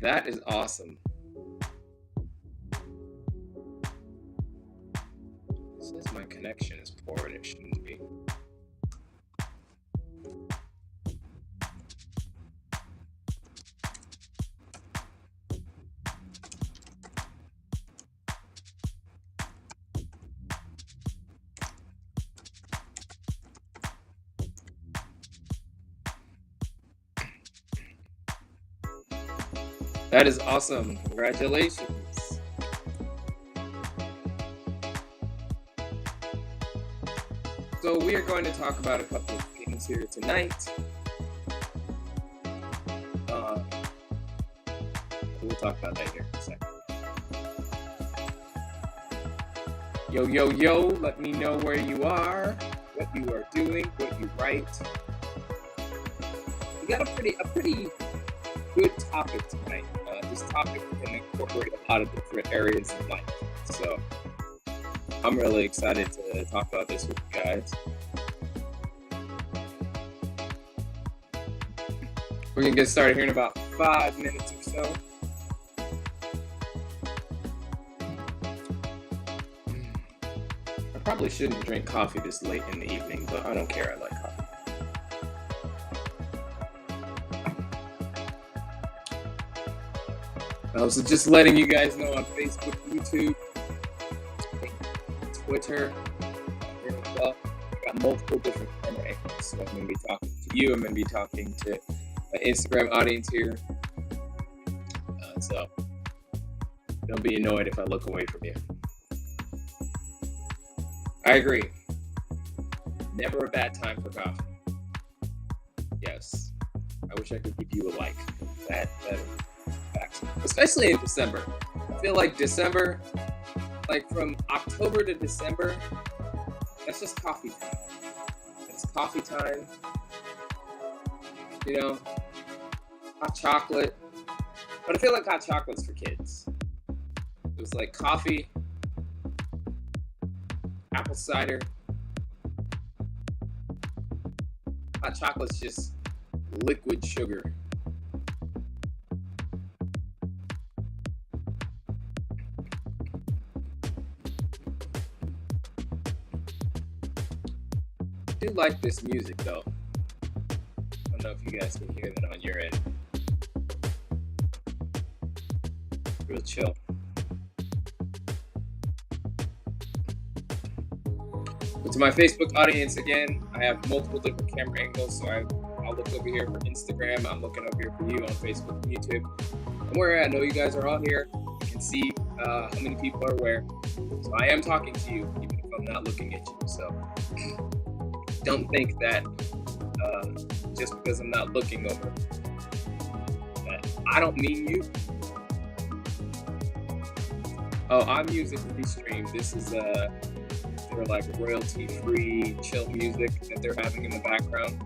That is awesome. It says my connection is poor and it shouldn't be. That is awesome. Congratulations. So we are going to talk about a couple of things here tonight. We'll talk about that here in a second. Yo, yo, yo, let me know where you are, what you are doing, what you write. We got a pretty good topic tonight. This topic can incorporate a lot of different areas of life. So I'm really excited to talk about this with you guys. We're gonna get started here in about 5 minutes or so. I probably shouldn't drink coffee this late in the evening, but I don't care. I like coffee. So just letting you guys know on Facebook, YouTube, Twitter, here as well. I've got multiple different camera angles. So I'm going to be talking to you. I'm going to be talking to my Instagram audience here. So don't be annoyed if I look away from you. I agree. Never a bad time for coffee. Yes. I wish I could give you a like. That fact. Especially in December. I feel like December, like from October to December, that's just coffee time. It's coffee time. You know, hot chocolate. But I feel like hot chocolate's for kids. It was like coffee, apple cider. Hot chocolate's just liquid sugar. I do like this music though. I don't know if you guys can hear that on your end. Real chill. But to my Facebook audience again, I have multiple different camera angles, so I'll look over here for Instagram, I'm looking over here for you on Facebook and YouTube. Don't worry, I know you guys are all here. You can see how many people are where. So I am talking to you, even if I'm not looking at you. So don't think that just because I'm not looking over, that I don't mean you. Oh, I'm using Restream. This is their like royalty-free chill music that they're having in the background.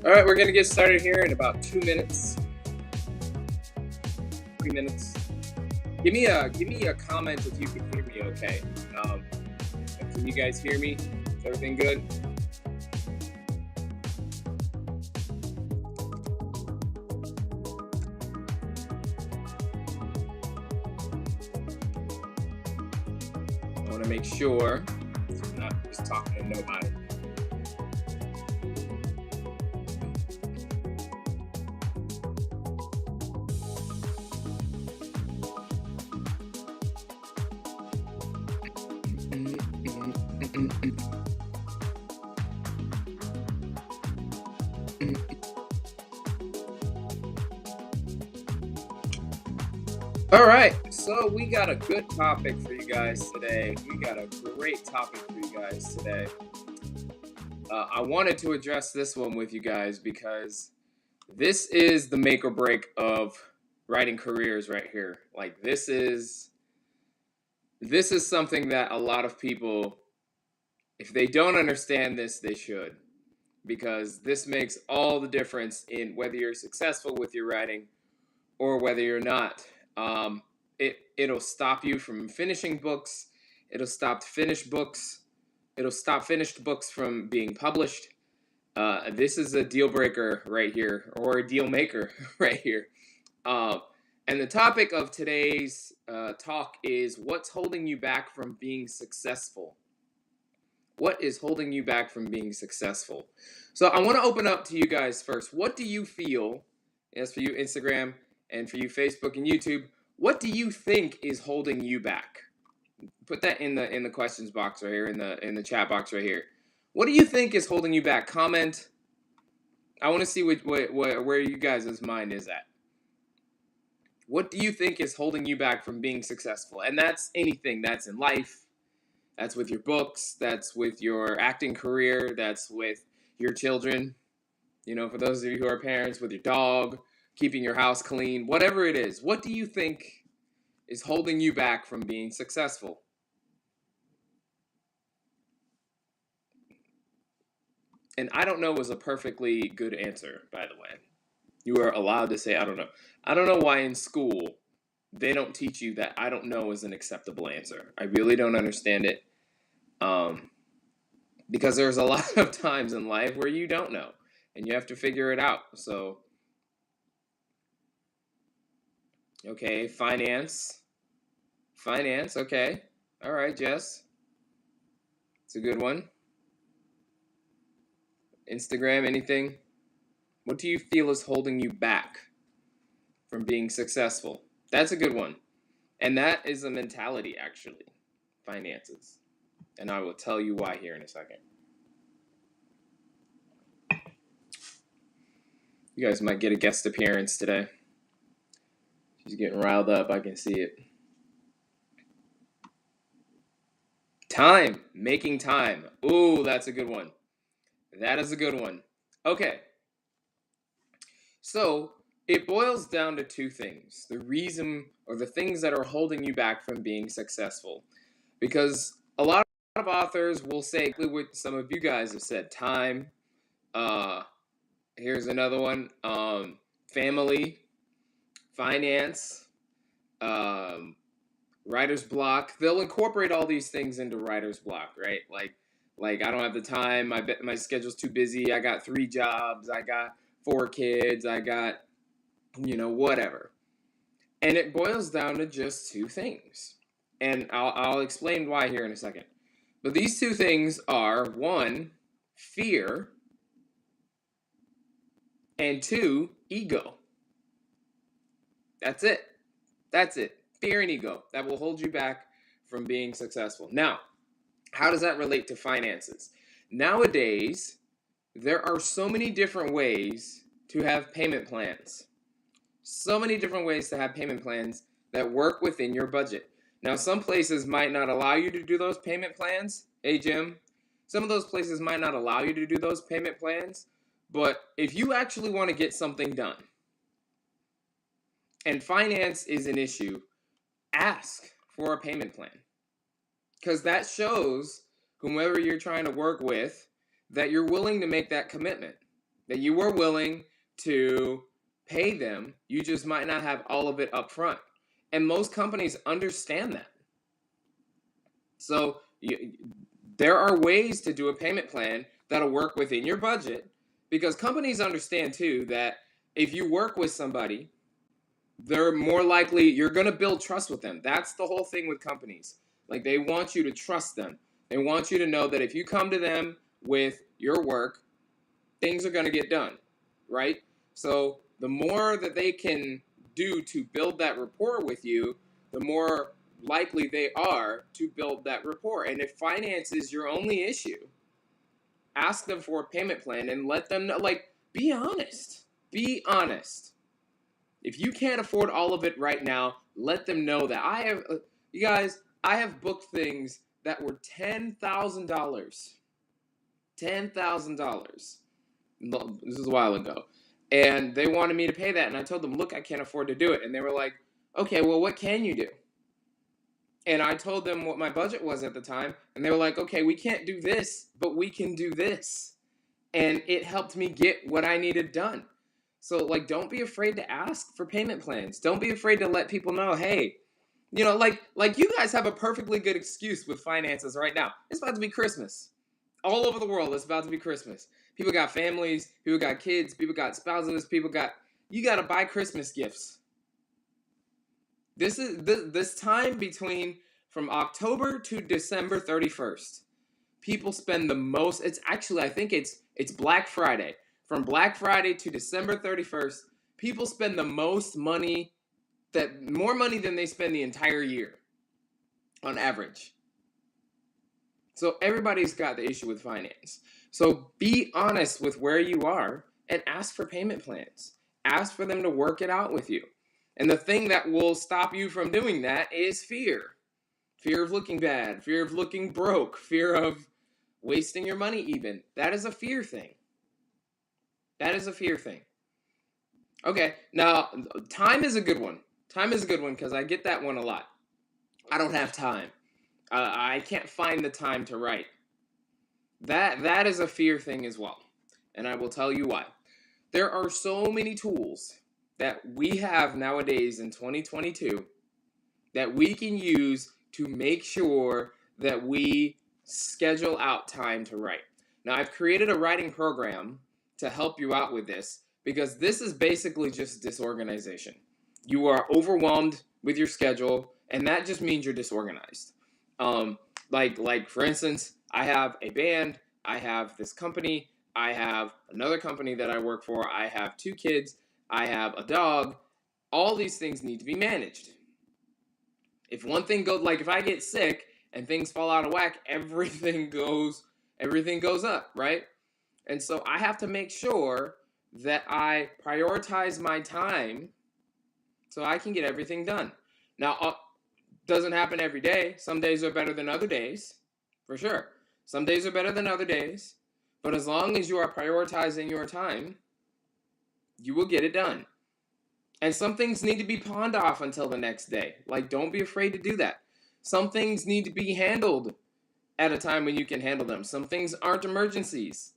All right, we're gonna get started here in about 2 minutes. 3 minutes. Give me a comment if you can hear me okay. Can you guys hear me? Is everything good? I want to make sure I'm not just talking to nobody. All right, so we got a good topic for you guys today. We got a great topic for you guys today. I wanted to address this one with you guys because this is the make or break of writing careers right here. Like this is something that a lot of people, if they don't understand this, they should. because this makes all the difference in whether you're successful with your writing or whether you're not. It'll stop you from finishing books. It'll stop finished books. It'll stop finished books from being published. This is a deal breaker right here, or a deal maker right here. And the topic of today's talk is what's holding you back from being successful. What is holding you back from being successful? So I want to open up to you guys first. What do you feel, as for you Instagram and for you Facebook and YouTube, what do you think is holding you back? Put that in the questions box right here, in the chat box right here. What do you think is holding you back? Comment. I want to see where you guys' mind is at. What do you think is holding you back from being successful? And that's anything. That's in life. That's with your books. That's with your acting career. That's with your children. You know, for those of you who are parents, with your dog, keeping your house clean, whatever it is. What do you think is holding you back from being successful? And I don't know was a perfectly good answer, by the way. You are allowed to say, I don't know. I don't know why in school they don't teach you that I don't know is an acceptable answer. I really don't understand it. Because there's a lot of times in life where you don't know and you have to figure it out. So, okay, finance, okay. All right, Jess. It's a good one. Instagram, anything? What do you feel is holding you back from being successful? That's a good one. And that is a mentality, actually. Finances. And I will tell you why here in a second. You guys might get a guest appearance today. She's getting riled up. I can see it. Time. Making time. Ooh, that's a good one. That is a good one. Okay. So it boils down to two things. The reason, or the things that are holding you back from being successful. Because a lot of authors will say what some of you guys have said. Time. Here's another one. Family. Finance. Writer's block. They'll incorporate all these things into writer's block, right? Like I don't have the time. My schedule's too busy. I got 3 jobs. I got 4 kids. I got, whatever. And it boils down to just 2 things. And I'll explain why here in a second. But these 2 things are, 1, fear, and 2, ego. That's it. Fear and ego. That will hold you back from being successful. Now, how does that relate to finances? Nowadays, there are so many different ways to have payment plans. So many different ways to have payment plans that work within your budget. Now, some places might not allow you to do those payment plans. Hey, Jim. Some of those places might not allow you to do those payment plans. But if you actually want to get something done, and finance is an issue, ask for a payment plan. Because that shows whomever you're trying to work with that you're willing to make that commitment. That you are willing to pay them. You just might not have all of it up front. And most companies understand that. So there are ways to do a payment plan that'll work within your budget. Because companies understand too that if you work with somebody, they're more likely, you're going to build trust with them. That's the whole thing with companies. Like, they want you to trust them. They want you to know that if you come to them with your work, things are going to get done, right? So the more that they can do to build that rapport with you, the more likely they are to build that rapport. And if finance is your only issue, ask them for a payment plan and let them know, be honest. Be honest. If you can't afford all of it right now, let them know that I have booked things that were $10,000. $10,000. This is a while ago. And they wanted me to pay that. And I told them, look, I can't afford to do it. And they were like, okay, well, what can you do? And I told them what my budget was at the time. And they were like, okay, we can't do this, but we can do this. and it helped me get what I needed done. So like, don't be afraid to ask for payment plans. Don't be afraid to let people know, hey, like you guys have a perfectly good excuse with finances right now. It's about to be Christmas. All over the world, it's about to be Christmas. People got families, people got kids, people got spouses, you got to buy Christmas gifts. This is this time between from October to December 31st. People spend the most. It's actually, I think it's Black Friday. From Black Friday to December 31st, people spend the most money, more money than they spend the entire year on average. So everybody's got the issue with finance. So be honest with where you are and ask for payment plans. Ask for them to work it out with you. And the thing that will stop you from doing that is fear. Fear of looking bad, fear of looking broke, fear of wasting your money even. That is a fear thing. That is a fear thing. Okay, now time is a good one. Time is a good one because I get that one a lot. I don't have time. I can't find the time to write. That is a fear thing as well. And I will tell you why. There are so many tools that we have nowadays in 2022 that we can use to make sure that we schedule out time to write. Now, I've created a writing program to help you out with this because this is basically just disorganization. You are overwhelmed with your schedule, and that just means you're disorganized. Like for instance, I have a band, I have this company, I have another company that I work for, I have 2 kids, I have a dog. All these things need to be managed. If one thing goes, like if I get sick and things fall out of whack, everything goes up, right? And so I have to make sure that I prioritize my time so I can get everything done. Now, doesn't happen every day. Some days are better than other days, for sure. Some days are better than other days, but as long as you are prioritizing your time, you will get it done. And some things need to be pawned off until the next day. Like, don't be afraid to do that. Some things need to be handled at a time when you can handle them. Some things aren't emergencies,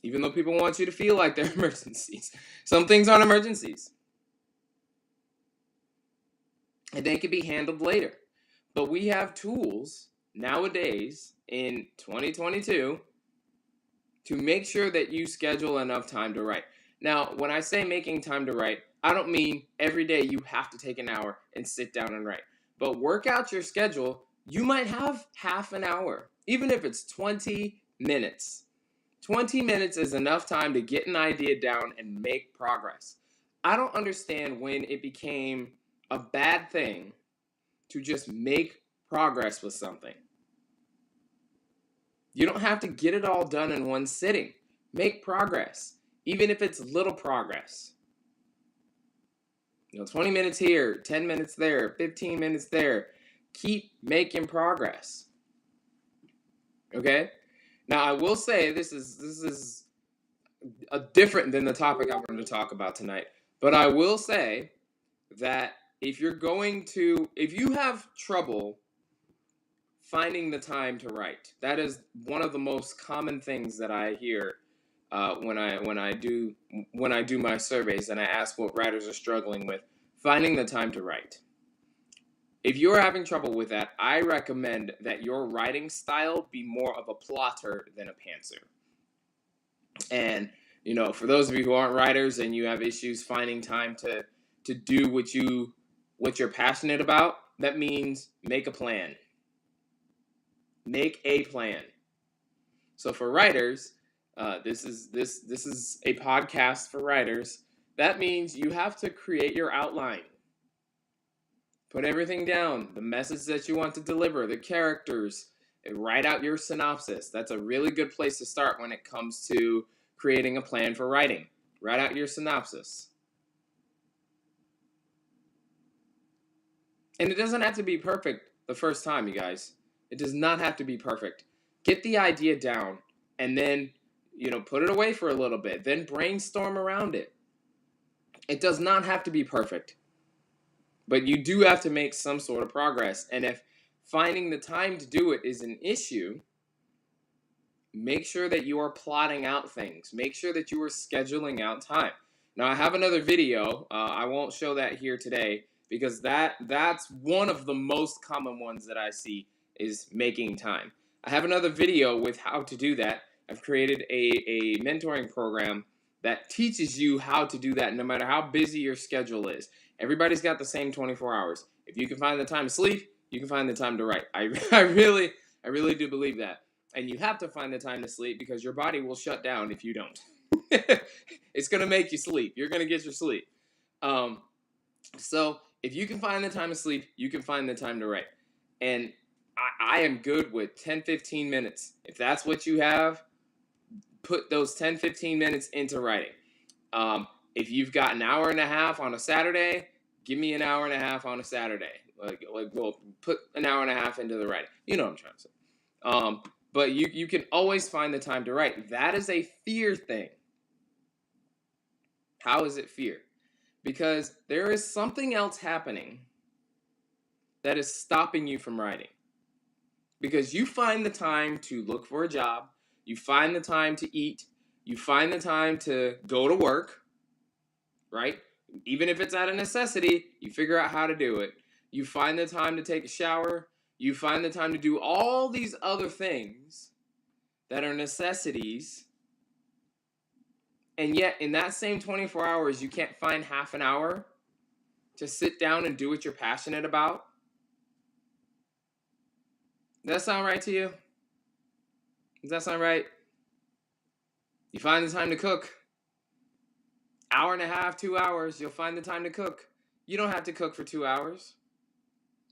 even though people want you to feel like they're emergencies. Some things aren't emergencies. And they can be handled later. But we have tools nowadays in 2022 to make sure that you schedule enough time to write. Now, when I say making time to write, I don't mean every day you have to take an hour and sit down and write. But work out your schedule. You might have half an hour, even if it's 20 minutes. 20 minutes is enough time to get an idea down and make progress. I don't understand when it became a bad thing to just make progress with something. You don't have to get it all done in one sitting. Make progress, even if it's little progress. 20 minutes here, 10 minutes there, 15 minutes there. Keep making progress. Okay? Now, I will say this is a different than the topic I'm going to talk about tonight. But I will say that if you have trouble finding the time to write, that is one of the most common things that I hear when I do my surveys and I ask what writers are struggling with, finding the time to write. If you're having trouble with that, I recommend that your writing style be more of a plotter than a pantser. And for those of you who aren't writers and you have issues finding time to do what you're passionate about, that means make a plan. Make a plan. So for writers, this is a podcast for writers. That means you have to create your outline. Put everything down, the message that you want to deliver, the characters, and write out your synopsis. That's a really good place to start when it comes to creating a plan for writing. Write out your synopsis. And it doesn't have to be perfect the first time, you guys. It does not have to be perfect. Get the idea down and then, put it away for a little bit. Then brainstorm around it. It does not have to be perfect. But you do have to make some sort of progress. And if finding the time to do it is an issue, make sure that you are plotting out things. Make sure that you are scheduling out time. Now, I have another video. I won't show that here today because that's one of the most common ones that I see is making time. I have another video with how to do that. I've created a mentoring program that teaches you how to do that no matter how busy your schedule is. Everybody's got the same 24 hours. If you can find the time to sleep, you can find the time to write. I really do believe that. And you have to find the time to sleep because your body will shut down if you don't. It's going to make you sleep. You're going to get your sleep. So if you can find the time to sleep, you can find the time to write. And I am good with 10, 15 minutes. If that's what you have, put those 10, 15 minutes into writing. If you've got an hour and a half on a Saturday, give me an hour and a half on a Saturday. Well, put an hour and a half into the writing. You know what I'm trying to say. But you can always find the time to write. That is a fear thing. How is it fear? Because there is something else happening that is stopping you from writing. Because you find the time to look for a job, you find the time to eat, you find the time to go to work, right? Even if it's out of necessity, you figure out how to do it. You find the time to take a shower, you find the time to do all these other things that are necessities. And yet, in that same 24 hours, you can't find half an hour to sit down and do what you're passionate about. Does that sound right to you? Does that sound right? You find the time to cook. Hour and a half, 2 hours, you'll find the time to cook. You don't have to cook for 2 hours.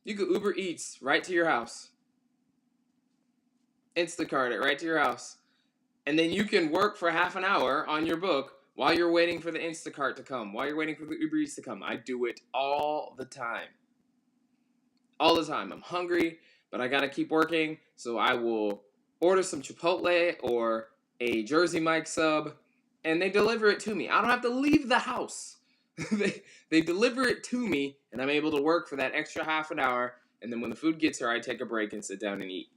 You could Uber Eats right to your house. Instacart it right to your house. And then you can work for half an hour on your book while you're waiting for the Instacart to come, while you're waiting for the Uber Eats to come. I do it all the time. All the time. I'm hungry, but I gotta keep working, so I will order some Chipotle or a Jersey Mike sub, and they deliver it to me. I don't have to leave the house. They deliver it to me, and I'm able to work for that extra half an hour, and then when the food gets here, I take a break and sit down and eat.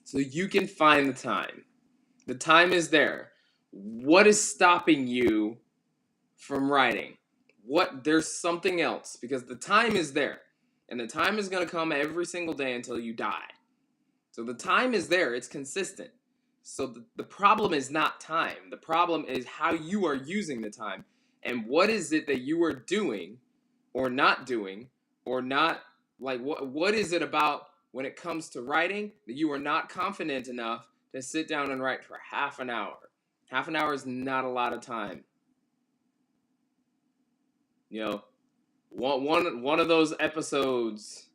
So you can find the time. The time is there. What is stopping you from writing? There's something else, because the time is there. And the time is going to come every single day until you die. So the time is there. It's consistent. So the problem is not time. The problem is how you are using the time. And what is it that you are doing or not doing or not, like what is it about when it comes to writing that you are not confident enough to sit down and write for half an hour? Half an hour is not a lot of time. You know, one of those episodes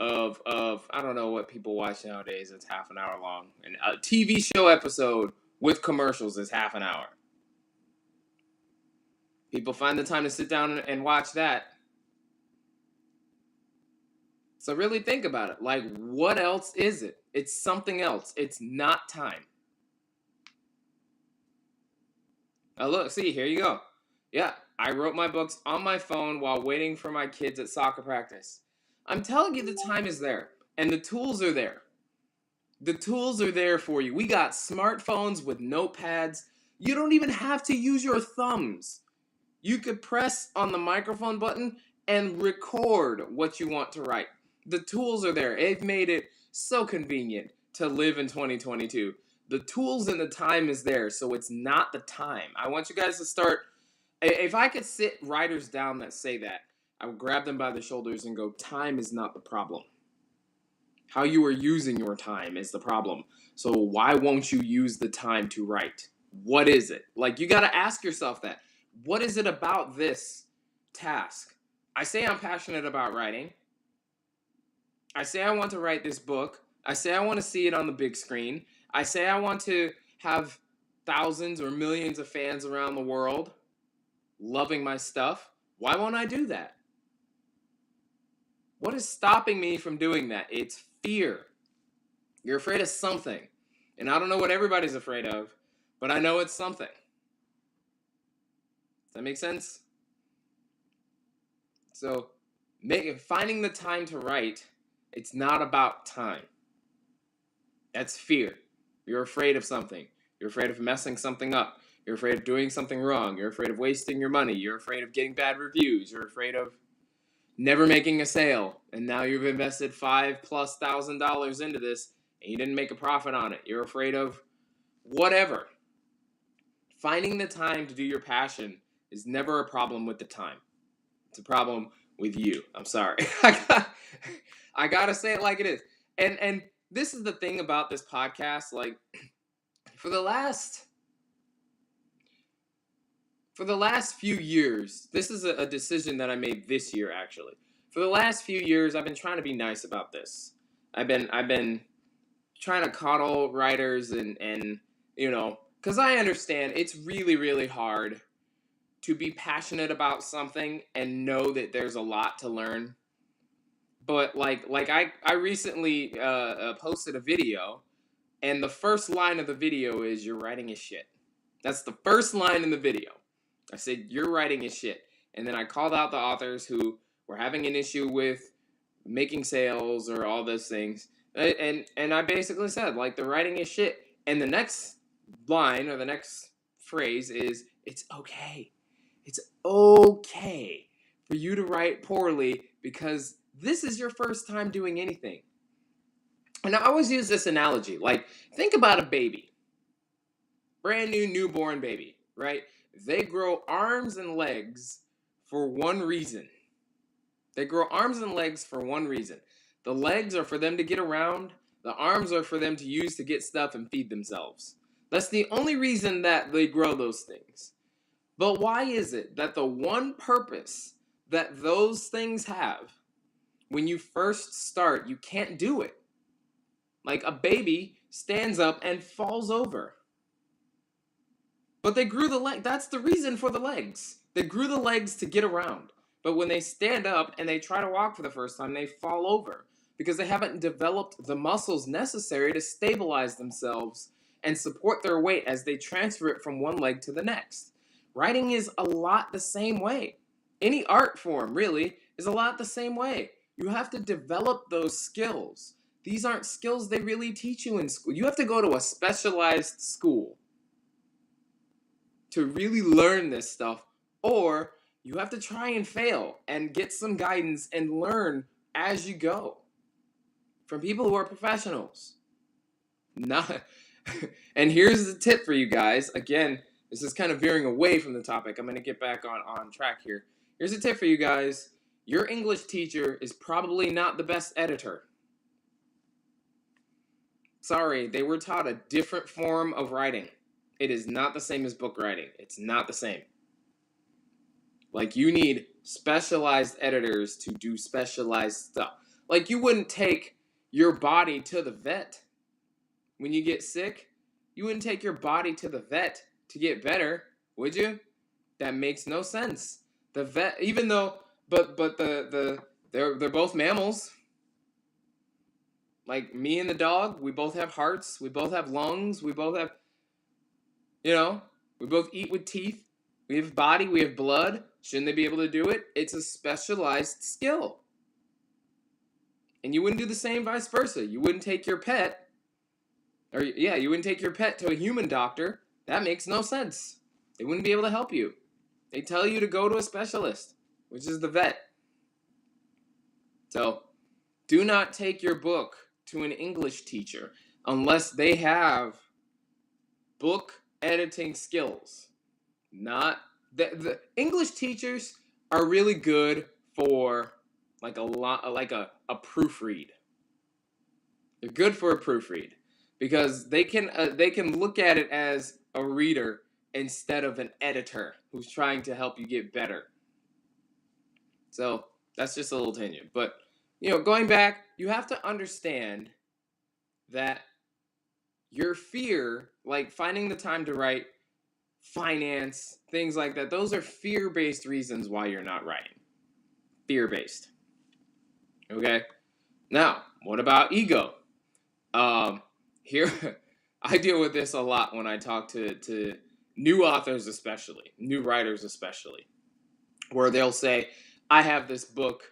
of I don't know what people watch nowadays. It's half an hour long. And a TV show episode with commercials is half an hour. People find the time to sit down and watch that. So really think about it. Like, what else is it? It's something else. It's not time. Oh, look, see, here you go. Yeah, I wrote my books on my phone while waiting for my kids at soccer practice. I'm telling you, the time is there, and the tools are there. The tools are there for you. We got smartphones with notepads. You don't even have to use your thumbs. You could press on the microphone button and record what you want to write. The tools are there. They've made it so convenient to live in 2022. The tools and the time is there, so it's not the time. I want you guys to start. If I could sit writers down that say that, I would grab them by the shoulders and go, time is not the problem. How you are using your time is the problem. So why won't you use the time to write? What is it? Like, you got to ask yourself that. What is it about this task? I say I'm passionate about writing. I say I want to write this book. I say I want to see it on the big screen. I say I want to have thousands or millions of fans around the world loving my stuff. Why won't I do that? What is stopping me from doing that? It's fear. You're afraid of something. And I don't know what everybody's afraid of, but I know it's something. Does that make sense? So, finding the time to write, it's not about time. That's fear. You're afraid of something. You're afraid of messing something up. You're afraid of doing something wrong. You're afraid of wasting your money. You're afraid of getting bad reviews. You're afraid of never making a sale. And now you've invested $5,000+ into this and you didn't make a profit on it. You're afraid of whatever. Finding the time to do your passion is never a problem with the time. It's a problem with you. I'm sorry. I gotta say it like it is. And this is the thing about this podcast. Like, for the last few years, this is a decision that I made this year, actually. For the last few years, I've been trying to be nice about this. I've been trying to coddle writers and because I understand it's really, really hard to be passionate about something and know that there's a lot to learn. But like I recently posted a video, and the first line of the video is, "Your writing is shit." That's the first line in the video. I said, "Your writing is shit." And then I called out the authors who were having an issue with making sales or all those things. And I basically said, like, the writing is shit. And the next line or the next phrase is, "It's okay. It's okay for you to write poorly because this is your first time doing anything." And I always use this analogy. Like, think about a baby. Brand new newborn baby, right? They grow arms and legs for one reason. They grow arms and legs for one reason. The legs are for them to get around. The arms are for them to use to get stuff and feed themselves. That's the only reason that they grow those things. But why is it that the one purpose that those things have, when you first start, you can't do it? Like, a baby stands up and falls over. But they grew the leg. That's the reason for the legs. They grew the legs to get around. But when they stand up and they try to walk for the first time, they fall over because they haven't developed the muscles necessary to stabilize themselves and support their weight as they transfer it from one leg to the next. Writing is a lot the same way. Any art form, really, is a lot the same way. You have to develop those skills. These aren't skills they really teach you in school. You have to go to a specialized school to really learn this stuff, or you have to try and fail and get some guidance and learn as you go from people who are professionals. And here's the tip for you guys. Again, this is kind of veering away from the topic. I'm going to get back on track here. Here's a tip for you guys. Your English teacher is probably not the best editor. Sorry, they were taught a different form of writing. It is not the same as book writing. It's not the same. Like, you need specialized editors to do specialized stuff. Like, you wouldn't take your body to the vet when you get sick. You wouldn't take your body to the vet to get better, would you? That makes no sense. The vet, even though, but they're both mammals. Like, me and the dog, we both have hearts. We both have lungs. We both have, we both eat with teeth. We have body. We have blood. Shouldn't they be able to do it? It's a specialized skill. And you wouldn't do the same vice versa. You wouldn't take your pet, you wouldn't take your pet to a human doctor. That makes no sense. They wouldn't be able to help you. They tell you to go to a specialist, which is the vet. So, do not take your book to an English teacher unless they have book editing skills. Not the English teachers are really good for a proofread. They're good for a proofread because they can look at it as a reader instead of an editor who's trying to help you get better. So that's just a little tangent. But going back, you have to understand that your fear, like finding the time to write, finance, things like that, those are fear-based reasons why you're not writing. Fear-based. Okay? Now, what about ego? Here, I deal with this a lot when I talk to new authors especially, new writers especially, where they'll say, I have this book,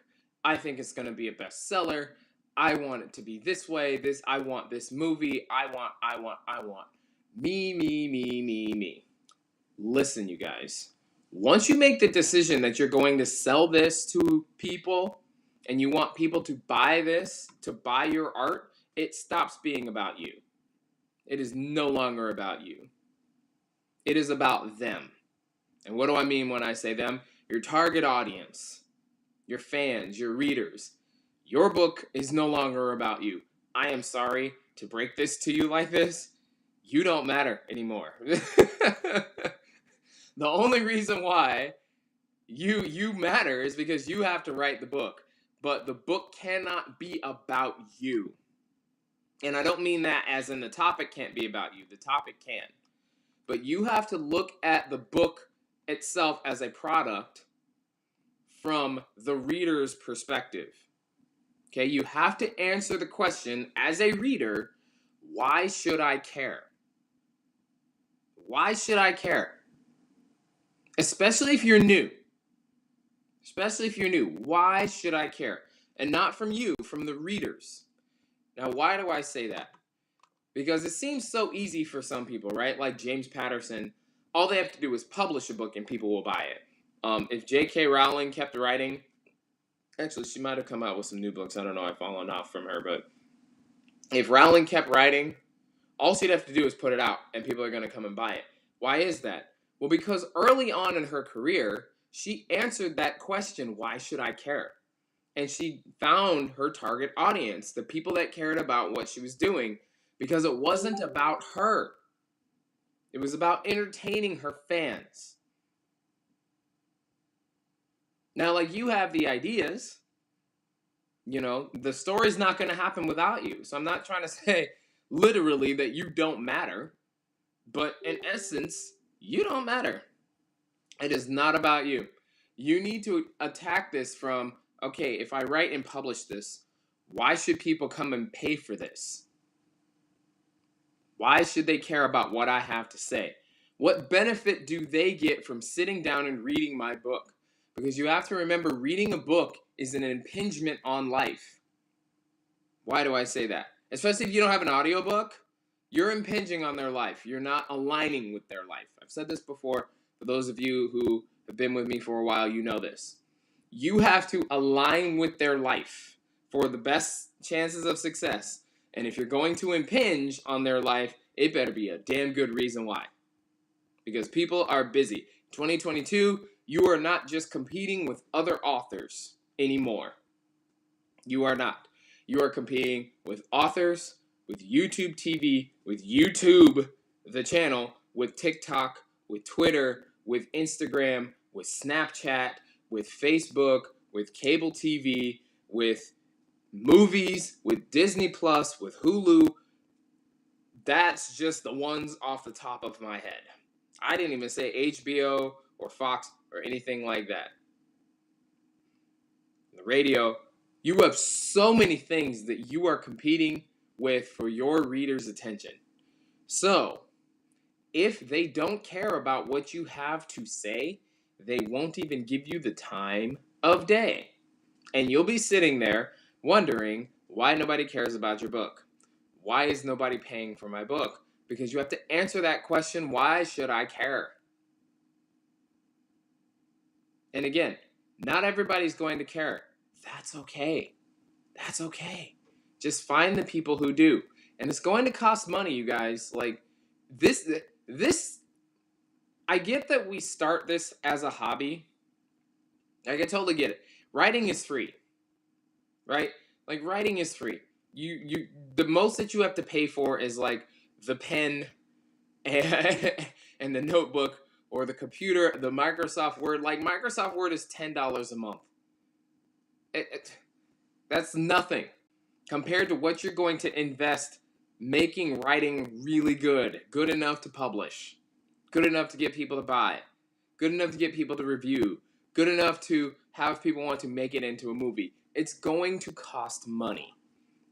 I think it's going to be a bestseller, I want it to be this way. I want this movie. I want. Me. Listen, you guys. Once you make the decision that you're going to sell this to people and you want people to buy this, to buy your art, it stops being about you. It is no longer about you. It is about them. And what do I mean when I say them? Your target audience, your fans, your readers. Your book is no longer about you. I am sorry to break this to you like this. You don't matter anymore. The only reason why you matter is because you have to write the book. But the book cannot be about you. And I don't mean that as in the topic can't be about you. The topic can. But you have to look at the book itself as a product from the reader's perspective. Okay, you have to answer the question as a reader, why should I care? Why should I care? Especially if you're new. Why should I care? And not from you, from the readers. Now, why do I say that? Because it seems so easy for some people, right? Like James Patterson, all they have to do is publish a book and people will buy it. If J.K. Rowling kept writing, actually, she might have come out with some new books. I don't know. I've fallen off from her. But if Rowling kept writing, all she'd have to do is put it out and people are going to come and buy it. Why is that? Well, because early on in her career, she answered that question, why should I care? And she found her target audience, the people that cared about what she was doing, because it wasn't about her. It was about entertaining her fans. Now, like, you have the ideas. You know, the story's not going to happen without you. So I'm not trying to say literally that you don't matter. But in essence, you don't matter. It is not about you. You need to attack this from, okay, if I write and publish this, why should people come and pay for this? Why should they care about what I have to say? What benefit do they get from sitting down and reading my book? Because you have to remember, reading a book is an impingement on life. Why do I say that? Especially if you don't have an audiobook, you're impinging on their life. You're not aligning with their life. I've said this before. For those of you who have been with me for a while, you know this. You have to align with their life for the best chances of success. And if you're going to impinge on their life, it better be a damn good reason why. Because people are busy. 2022, you are not just competing with other authors anymore. You are not. You are competing with authors, with YouTube TV, with YouTube, the channel, with TikTok, with Twitter, with Instagram, with Snapchat, with Facebook, with cable TV, with movies, with Disney Plus, with Hulu. That's just the ones off the top of my head. I didn't even say HBO or Fox or anything like that. The radio, you have so many things that you are competing with for your readers' attention. So, if they don't care about what you have to say, they won't even give you the time of day. And you'll be sitting there wondering why nobody cares about your book. Why is nobody paying for my book? Because you have to answer that question, why should I care? And again, not everybody's going to care. That's okay. That's okay. Just find the people who do. And it's going to cost money, you guys. Like, this, I get that we start this as a hobby. I can totally get it. Writing is free, right? Like, writing is free. The most that you have to pay for is like the pen and the notebook or the computer, the Microsoft Word. Like, Microsoft Word is $10 a month. That's nothing compared to what you're going to invest making writing really good enough to publish, good enough to get people to buy, good enough to get people to review, good enough to have people want to make it into a movie. It's going to cost money.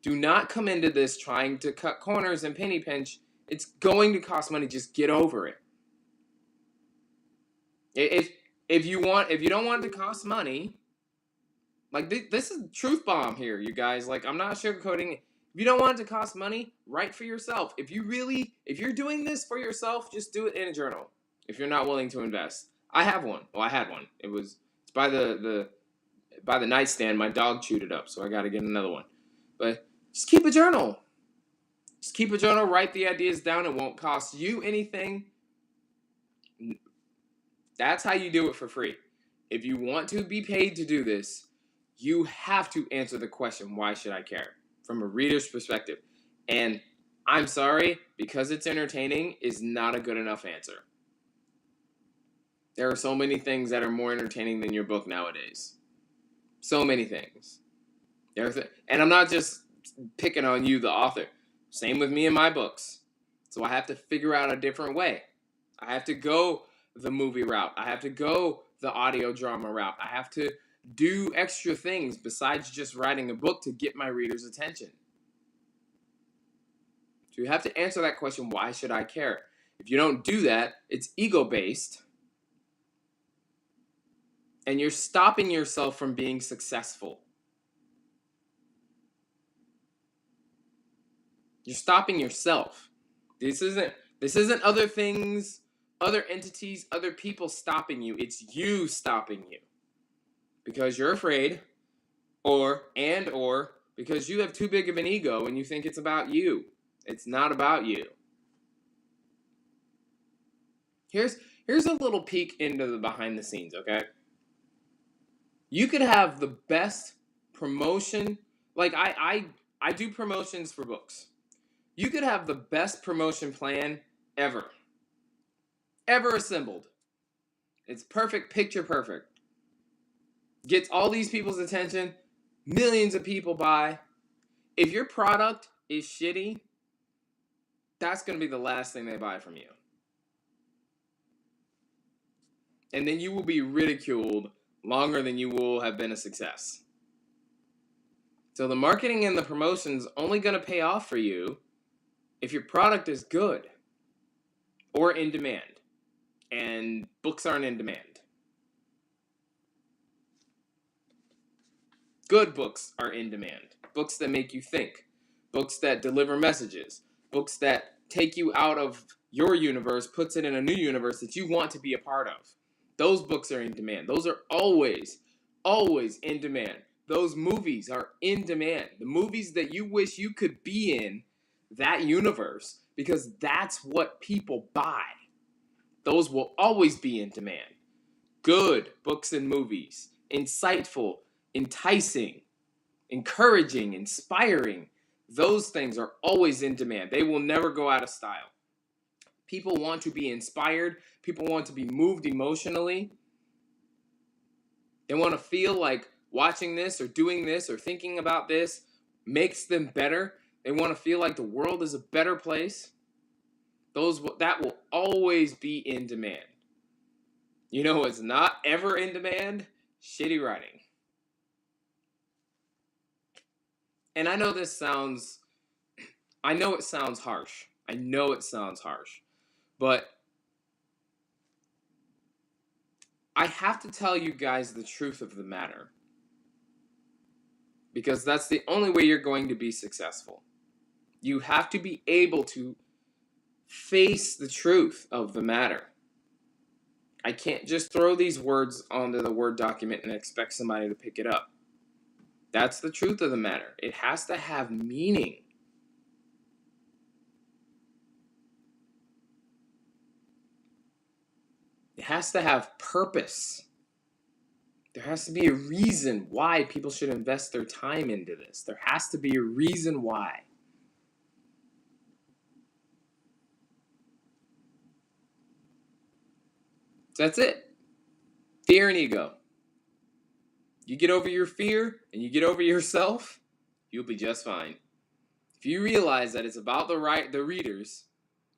Do not come into this trying to cut corners and penny pinch. It's going to cost money. Just get over it. If you don't want it to cost money, Like, this is truth bomb here, you guys. Like, I'm not sugarcoating it. If you don't want it to cost money, write for yourself. If you're doing this for yourself, just do it in a journal. If you're not willing to invest. I have one. Well, I had one. It's by the nightstand. My dog chewed it up, so I got to get another one. But just keep a journal. Just keep a journal. Write the ideas down. It won't cost you anything. That's how you do it for free. If you want to be paid to do this, you have to answer the question, why should I care? From a reader's perspective. And I'm sorry, because it's entertaining is not a good enough answer. There are so many things that are more entertaining than your book nowadays. So many things. And I'm not just picking on you, the author. Same with me and my books. So I have to figure out a different way. I have to go the movie route. I have to go the audio drama route. I have to do extra things besides just writing a book to get my reader's attention. So you have to answer that question, why should I care? If you don't do that, it's ego-based. And you're stopping yourself from being successful. You're stopping yourself. This isn't other things, other entities, other people stopping you. It's you stopping you. Because you're afraid, or because you have too big of an ego and you think it's about you. It's not about you. Here's a little peek into the behind the scenes, okay? You could have the best promotion. Like, I do promotions for books. You could have the best promotion plan ever assembled. It's perfect, picture perfect. Gets all these people's attention. Millions of people buy. If your product is shitty, that's going to be the last thing they buy from you. And then you will be ridiculed longer than you will have been a success. So the marketing and the promotion's only going to pay off for you if your product is good or in demand. And books aren't in demand. Good books are in demand. Books that make you think. Books that deliver messages. Books that take you out of your universe, puts it in a new universe that you want to be a part of. Those books are in demand. Those are always in demand. Those movies are in demand. The movies that you wish you could be in that universe, because that's what people buy. Those will always be in demand. Good books and movies. Insightful, enticing, encouraging, inspiring. Those things are always in demand. They will never go out of style. People want to be inspired. People want to be moved emotionally. They want to feel like watching this or doing this or thinking about this makes them better. They want to feel like the world is a better place. That will always be in demand. You know what's not ever in demand? Shitty writing. And I know it sounds harsh. But I have to tell you guys the truth of the matter. Because that's the only way you're going to be successful. You have to be able to face the truth of the matter. I can't just throw these words onto the Word document and expect somebody to pick it up. That's the truth of the matter. It has to have meaning. It has to have purpose. There has to be a reason why people should invest their time into this. There has to be a reason why. So that's it. Fear and ego. You get over your fear and you get over yourself, you'll be just fine. If you realize that it's about the readers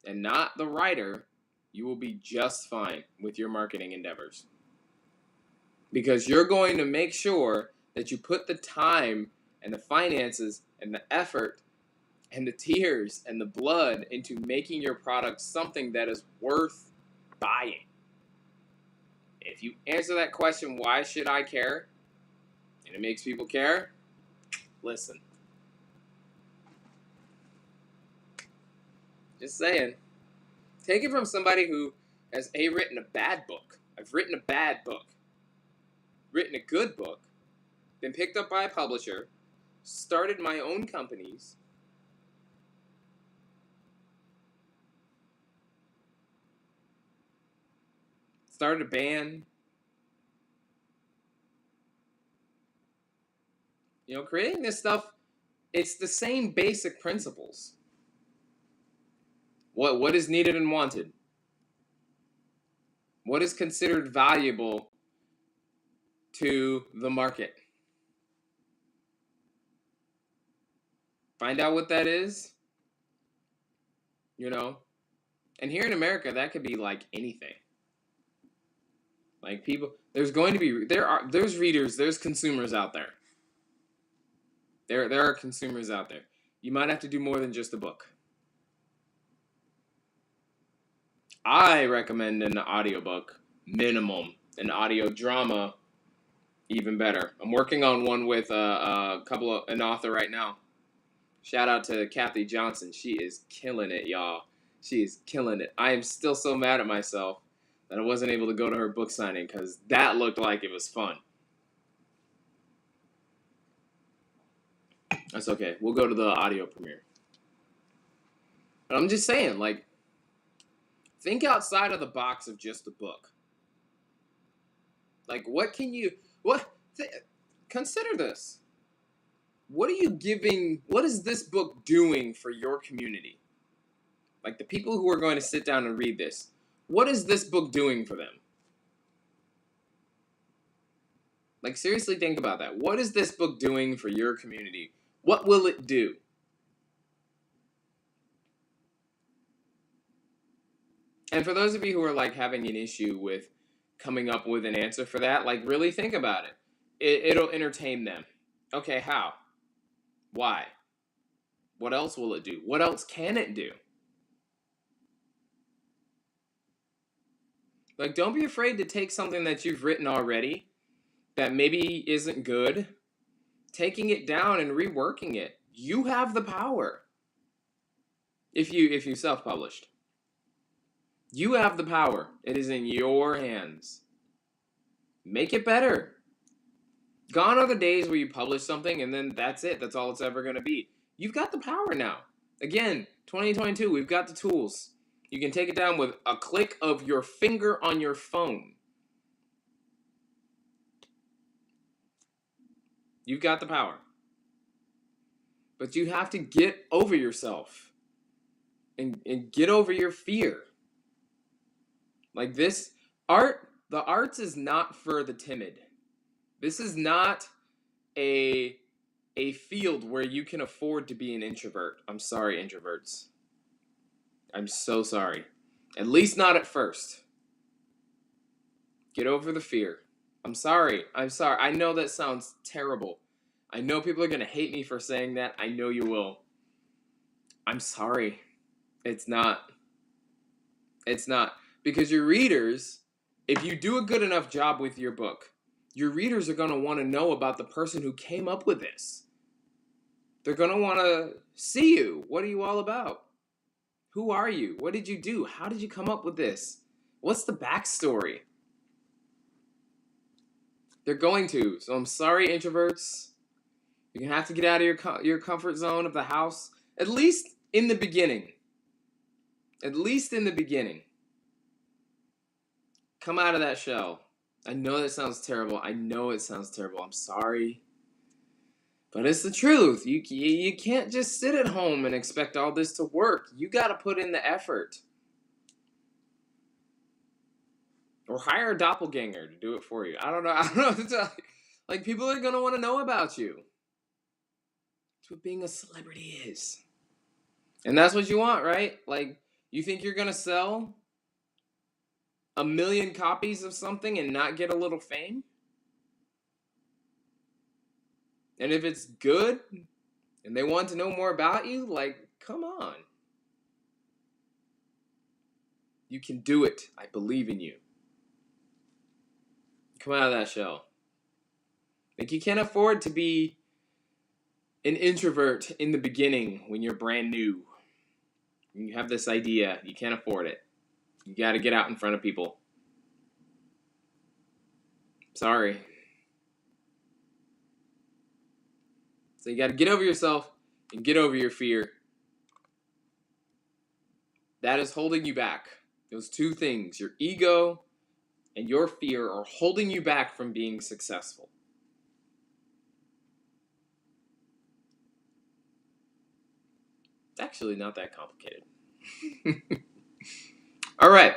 and not the writer, you will be just fine with your marketing endeavors. Because you're going to make sure that you put the time and the finances and the effort and the tears and the blood into making your product something that is worth buying. If you answer that question, why should I care? and it makes people care, listen. Just saying. Take it from somebody who has written a bad book. I've written a bad book. Written a good book. Been picked up by a publisher. Started my own companies. Started a band. You know, creating this stuff, it's the same basic principles. What is needed and wanted? What is considered valuable to the market? Find out what that is. You know? And here in America, that could be like anything. Like people, there's readers, there's consumers out there. There are consumers out there. You might have to do more than just a book. I recommend an audiobook, minimum. An audio drama, even better. I'm working on one with an author right now. Shout out to Kathy Johnson. She is killing it, y'all. She is killing it. I am still so mad at myself that I wasn't able to go to her book signing because that looked like it was fun. That's okay. We'll go to the audio premiere. But I'm just saying, like, think outside of the box of just a book. Like, consider this. What is this book doing for your community? Like, the people who are going to sit down and read this, what is this book doing for them? Like, seriously think about that. What is this book doing for your community? What will it do? And for those of you who are, like, having an issue with coming up with an answer for that, like, really think about it. It'll entertain them. Okay, how? Why? What else will it do? What else can it do? Like, don't be afraid to take something that you've written already that maybe isn't good, taking it down and reworking it. You have the power. If you self-published. You have the power. It is in your hands. Make it better. Gone are the days where you publish something and then that's it. That's all it's ever going to be. You've got the power now. Again, 2022, we've got the tools. You can take it down with a click of your finger on your phone. You've got the power. But you have to get over yourself and get over your fear. Like this, the arts is not for the timid. This is not a field where you can afford to be an introvert. I'm sorry, introverts. I'm so sorry. At least not at first. Get over the fear. I'm sorry. I know that sounds terrible. I know people are going to hate me for saying that. I know you will. I'm sorry. It's not. Because your readers, if you do a good enough job with your book, your readers are going to want to know about the person who came up with this. They're going to want to see you. What are you all about? Who are you? What did you do? How did you come up with this? What's the backstory? They're going to. So I'm sorry, introverts. You're going to have to get out of your comfort zone of the house, at least in the beginning. At least in the beginning. Come out of that shell. I know that sounds terrible. I'm sorry. But it's the truth. You can't just sit at home and expect all this to work. You got to put in the effort. Or hire a doppelganger to do it for you. I don't know what to tell you. Like, people are going to want to know about you. That's what being a celebrity is. And that's what you want, right? Like, you think you're going to sell 1 million copies of something and not get a little fame? And if it's good and they want to know more about you, like, come on. You can do it. I believe in you. Come out of that shell. Like, you can't afford to be an introvert in the beginning when you're brand new. When you have this idea, you can't afford it. You got to get out in front of people. Sorry. So you got to get over yourself and get over your fear. That is holding you back. Those two things, your ego and your fear, are holding you back from being successful. It's actually not that complicated. All right.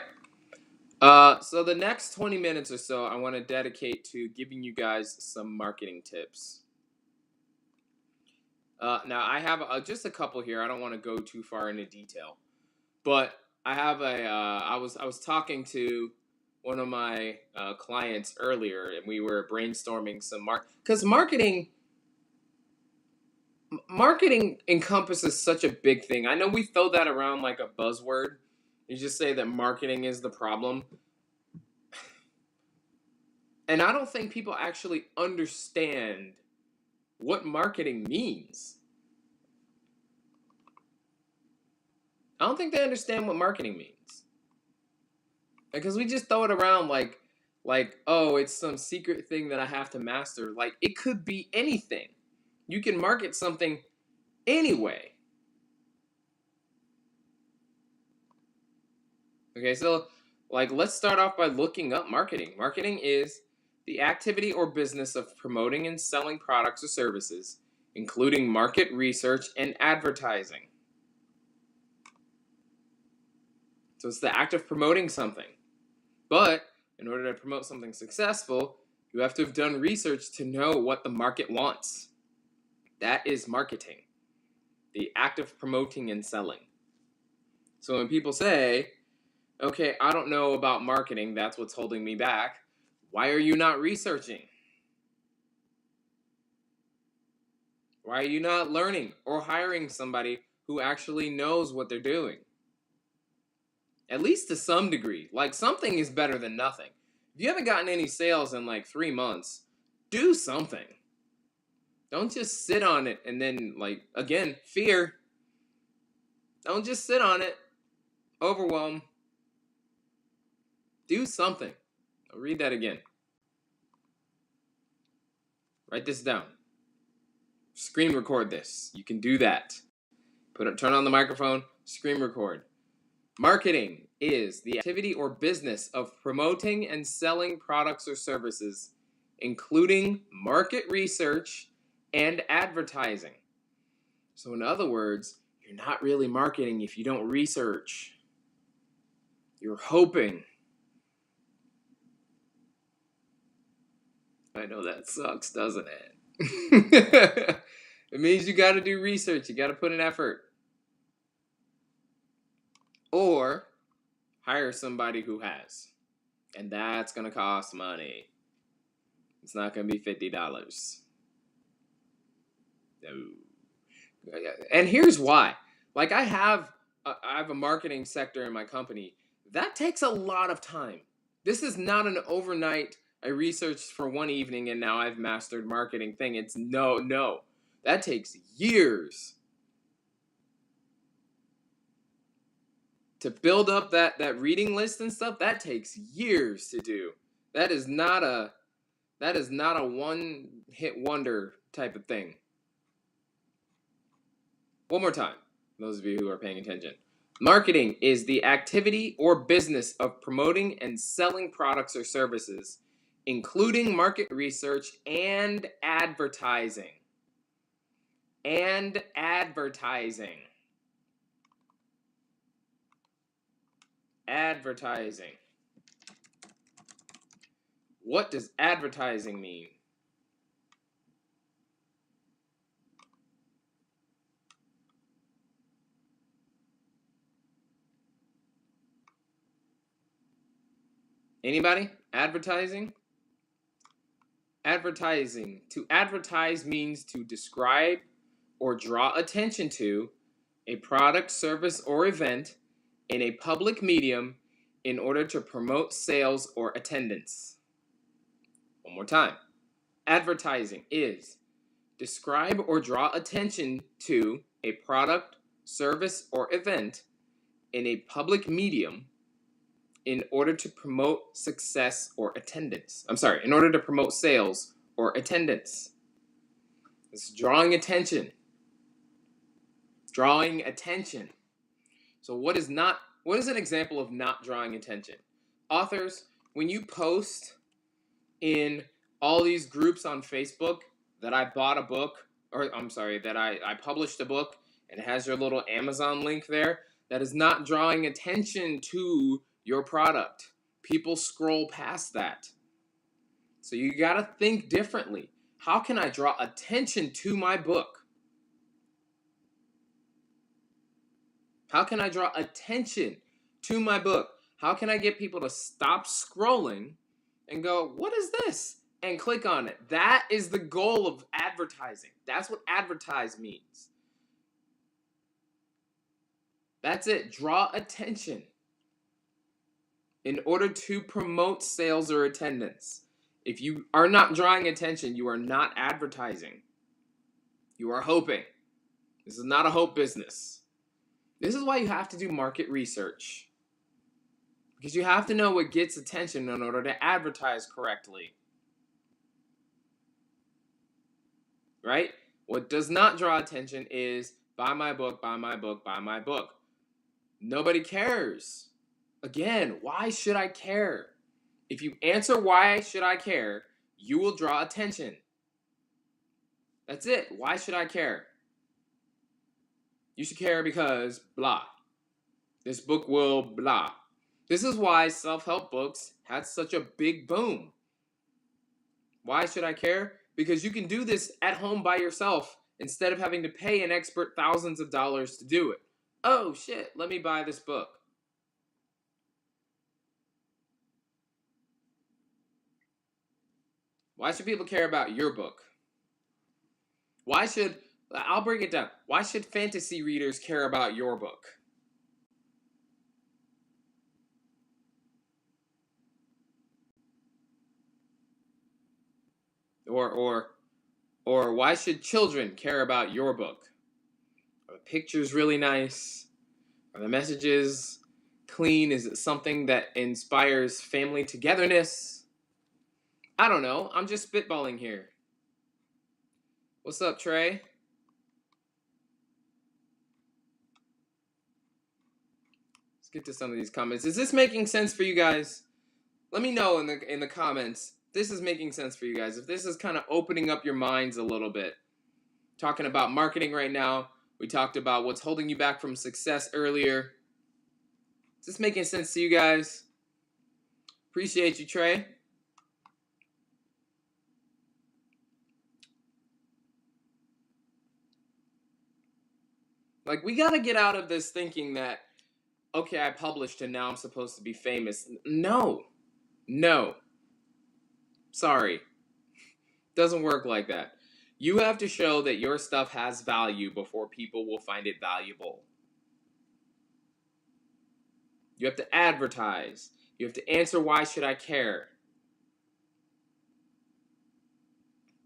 So the next 20 minutes or so, I want to dedicate to giving you guys some marketing tips. Now, I have just a couple here. I don't want to go too far into detail, but I have I was talking to one of my clients earlier, and we were brainstorming some because marketing encompasses such a big thing. I know we throw that around like a buzzword. You just say that marketing is the problem. And I don't think people actually understand what marketing means. I don't think they understand what marketing means. Because we just throw it around like, oh, it's some secret thing that I have to master. Like, it could be anything. You can market something anyway. Okay, so let's start off by looking up marketing. Marketing is the activity or business of promoting and selling products or services, including market research and advertising. So it's the act of promoting something. But in order to promote something successful, you have to have done research to know what the market wants. That is marketing, the act of promoting and selling. So when people say, okay, I don't know about marketing, that's what's holding me back, why are you not researching? Why are you not learning or hiring somebody who actually knows what they're doing? At least to some degree. Like, something is better than nothing. If you haven't gotten any sales in like 3 months, do something. Don't just sit on it and then, again, fear. Don't just sit on it. Overwhelm. Do something. I'll read that again. Write this down. Screen record this. You can do that. Turn on the microphone, screen record. Marketing is the activity or business of promoting and selling products or services, including market research and advertising. So in other words, you're not really marketing if you don't research. You're hoping. I know that sucks, doesn't it? It means you got to do research. You got to put in effort. Or hire somebody who has. And that's going to cost money. It's not going to be $50. No. And here's why. I have a marketing sector in my company. That takes a lot of time. This is not an overnight, I researched for one evening and now I've mastered marketing thing. It's no. That takes years. To build up that reading list and stuff, that takes years to do. That is not a one-hit wonder type of thing. One more time, those of you who are paying attention. Marketing is the activity or business of promoting and selling products or services, including market research and advertising. And advertising. Advertising. What does advertising mean? Anybody? Advertising? Advertising. To advertise means to describe or draw attention to a product, service, or event in a public medium in order to promote sales or attendance. One more time. Advertising is describe or draw attention to a product, service, or event in a public medium in order to promote success or attendance. In order to promote sales or attendance. It's drawing attention. Drawing attention. So what is an example of not drawing attention? Authors, when you post in all these groups on Facebook that I bought a book, that I published a book and it has your little Amazon link there, that is not drawing attention to your product. People scroll past that. So you gotta think differently. How can I draw attention to my book? How can I draw attention to my book? How can I get people to stop scrolling and go, what is this? And click on it. That is the goal of advertising. That's what advertise means. That's it. Draw attention in order to promote sales or attendance. If you are not drawing attention, you are not advertising. You are hoping. This is not a hope business. This is why you have to do market research. Because you have to know what gets attention in order to advertise correctly. Right? What does not draw attention is buy my book, buy my book, buy my book. Nobody cares. Again, why should I care? If you answer why should I care, you will draw attention. That's it. Why should I care? You should care because blah. This book will blah. This is why self-help books had such a big boom. Why should I care? Because you can do this at home by yourself instead of having to pay an expert thousands of dollars to do it. Oh shit, let me buy this book. Why should people care about your book? I'll break it down. Why should fantasy readers care about your book? Or why should children care about your book? Are the pictures really nice? Are the messages clean? Is it something that inspires family togetherness? I don't know. I'm just spitballing here. What's up, Trey? Let's get to some of these comments. Is this making sense for you guys? Let me know in the comments. This is making sense for you guys. If this is kind of opening up your minds a little bit. Talking about marketing right now. We talked about what's holding you back from success earlier. Is this making sense to you guys? Appreciate you, Trey. Like, we gotta get out of this thinking that, okay, I published and now I'm supposed to be famous. No. Sorry. Doesn't work like that. You have to show that your stuff has value before people will find it valuable. You have to advertise. You have to answer why should I care.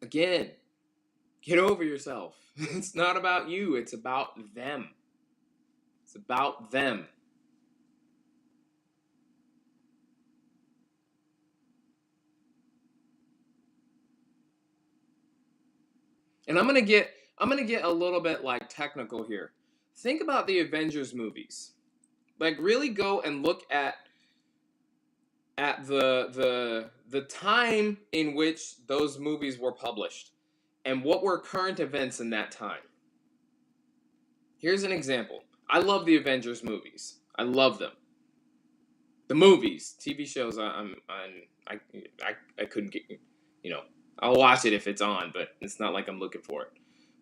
Again, get over yourself. It's not about you. It's about them. It's about them. And I'm gonna get a little bit like technical here. Think about the Avengers movies. Like, really go and look at the time in which those movies were published and what were current events in that time. Here's an example. I love the Avengers movies. I love them. The movies, TV shows, I couldn't get, I'll watch it if it's on, but it's not like I'm looking for it.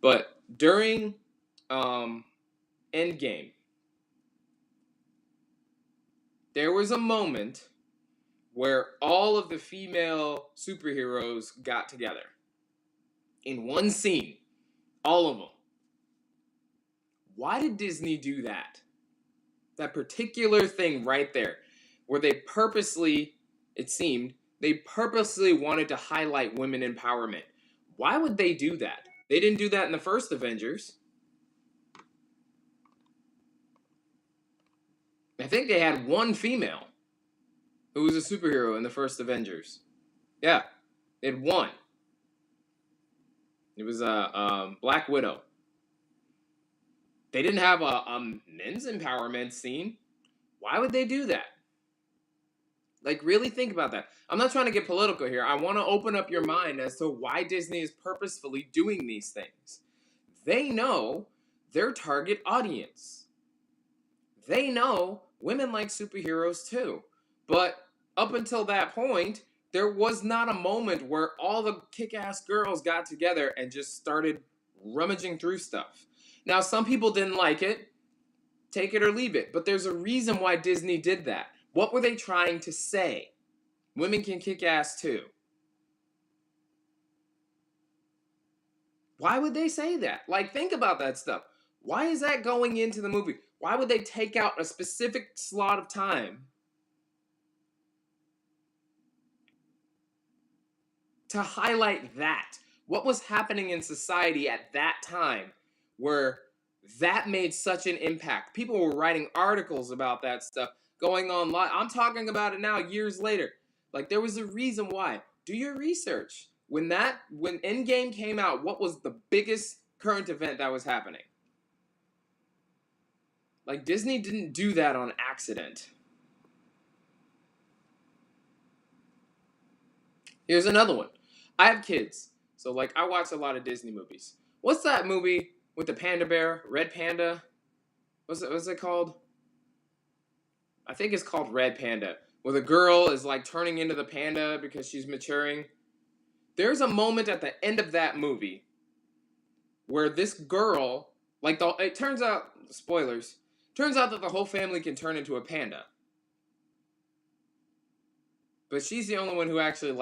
But during Endgame, there was a moment where all of the female superheroes got together in one scene. All of them. Why did Disney do that? That particular thing right there, where they purposely, it seemed, They purposely wanted to highlight women empowerment. Why would they do that? They didn't do that in the first Avengers. I think they had one female who was a superhero in the first Avengers. Yeah, they had one. It was a Black Widow. They didn't have a men's empowerment scene. Why would they do that? Like, really think about that. I'm not trying to get political here. I want to open up your mind as to why Disney is purposefully doing these things. They know their target audience. They know women like superheroes too. But up until that point, there was not a moment where all the kick-ass girls got together and just started rummaging through stuff. Now, some people didn't like it. Take it or leave it. But there's a reason why Disney did that. What were they trying to say? Women can kick ass too. Why would they say that? Like, think about that stuff. Why is that going into the movie? Why would they take out a specific slot of time to highlight that? What was happening in society at that time where that made such an impact? People were writing articles about that stuff, going online. I'm talking about it now years later. Like, there was a reason why. Do your research. When Endgame came out, what was the biggest current event that was happening? Like, Disney didn't do that on accident. Here's another one. I have kids, so like I watch a lot of Disney movies. What's that movie with the panda bear, Red Panda? What's it called? I think it's called Red Panda, where the girl is like turning into the panda because she's maturing. There's a moment at the end of that movie where this girl, it turns out, spoilers, turns out that the whole family can turn into a panda. But she's the only one who actually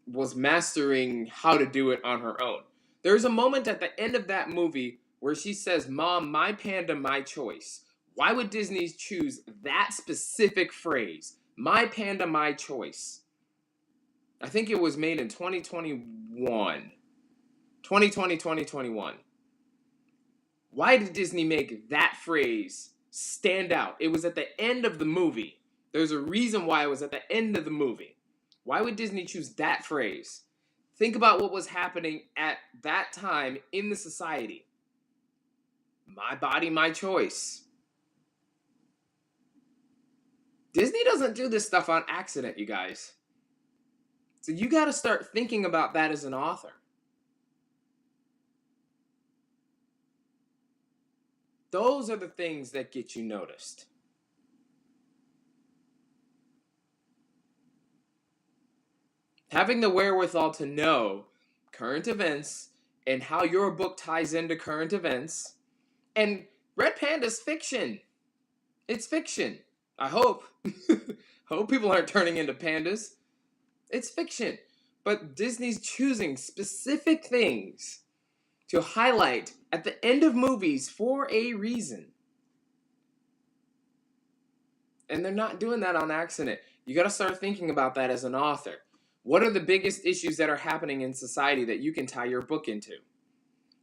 was mastering how to do it on her own. There's a moment at the end of that movie where she says, "Mom, my panda, my choice." Why would Disney choose that specific phrase? My panda, my choice. I think it was made in 2021. 2021. Why did Disney make that phrase stand out? It was at the end of the movie. There's a reason why it was at the end of the movie. Why would Disney choose that phrase? Think about what was happening at that time in the society. My body, my choice. Disney doesn't do this stuff on accident, you guys. So you got to start thinking about that as an author. Those are the things that get you noticed. Having the wherewithal to know current events and how your book ties into current events. And Red Panda's fiction. It's fiction. I hope. Hope people aren't turning into pandas. It's fiction. But Disney's choosing specific things to highlight at the end of movies for a reason. And they're not doing that on accident. You got to start thinking about that as an author. What are the biggest issues that are happening in society that you can tie your book into?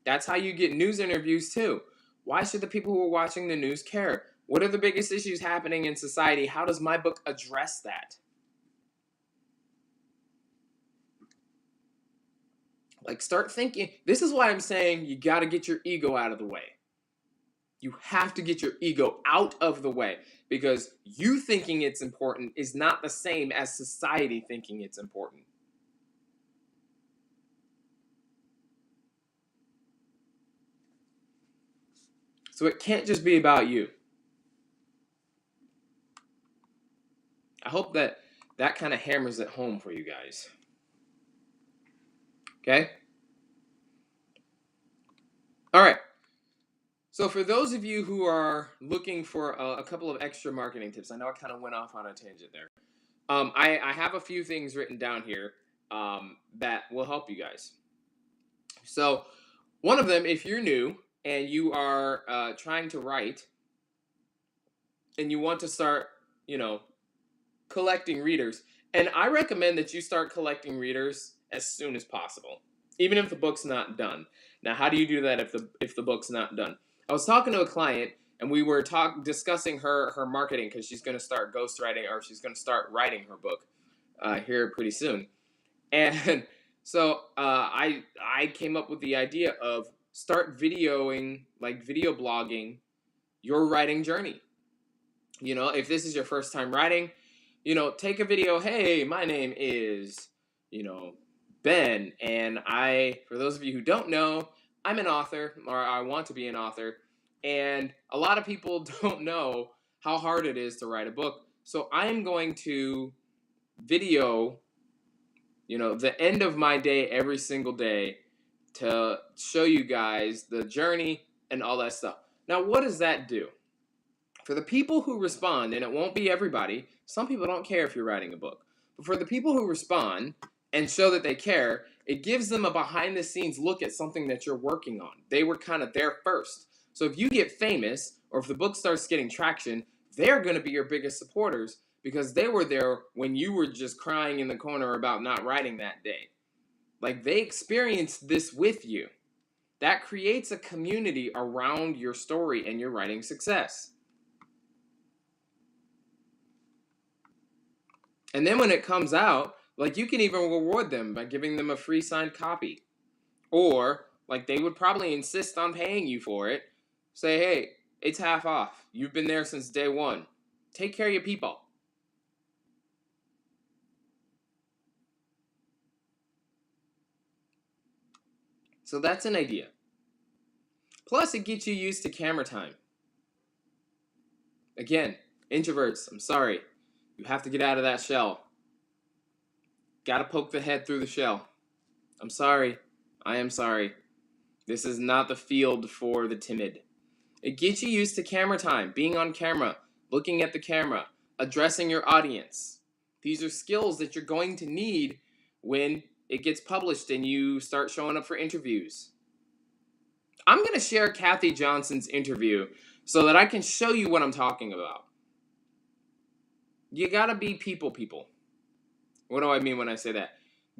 That's how you get news interviews too. Why should the people who are watching the news care? What are the biggest issues happening in society? How does my book address that? Like, start thinking. This is why I'm saying you got to get your ego out of the way. You have to get your ego out of the way, because you thinking it's important is not the same as society thinking it's important. So it can't just be about you. I hope that kind of hammers it home for you guys. Okay? All right. So for those of you who are looking for a couple of extra marketing tips, I know I kind of went off on a tangent there. I have a few things written down here that will help you guys. So one of them, if you're new and you are trying to write and you want to start, collecting readers. And I recommend that you start collecting readers as soon as possible, even if the book's not done. Now, how do you do that if the book's not done? I was talking to a client, and we were discussing her marketing, because she's going to start ghostwriting, or she's going to start writing her book here pretty soon. And so I came up with the idea of start videoing, like video blogging, your writing journey. You know, if this is your first time writing, you know, take a video. Hey, my name is, you know, Ben, and for those of you who don't know, I'm an author, or I want to be an author, and a lot of people don't know how hard it is to write a book. So I'm going to video, you know, the end of my day every single day to show you guys the journey and all that stuff. Now, what does that do? For the people who respond, and it won't be everybody, some people don't care if you're writing a book, but for the people who respond and show that they care, it gives them a behind-the-scenes look at something that you're working on. They were kind of there first. So if you get famous, or if the book starts getting traction, they're going to be your biggest supporters, because they were there when you were just crying in the corner about not writing that day. Like, they experienced this with you. That creates a community around your story and your writing success. And then when it comes out, like, you can even reward them by giving them a free signed copy. Or, like, they would probably insist on paying you for it. Say, hey, it's half off. You've been there since day one. Take care of your people. So that's an idea. Plus, it gets you used to camera time. Again, introverts, I'm sorry. You have to get out of that shell. Gotta poke the head through the shell. I'm sorry. I am sorry. This is not the field for the timid. It gets you used to camera time, being on camera, looking at the camera, addressing your audience. These are skills that you're going to need when it gets published and you start showing up for interviews. I'm going to share Kathy Johnson's interview so that I can show you what I'm talking about. You gotta be people. What do I mean when I say that?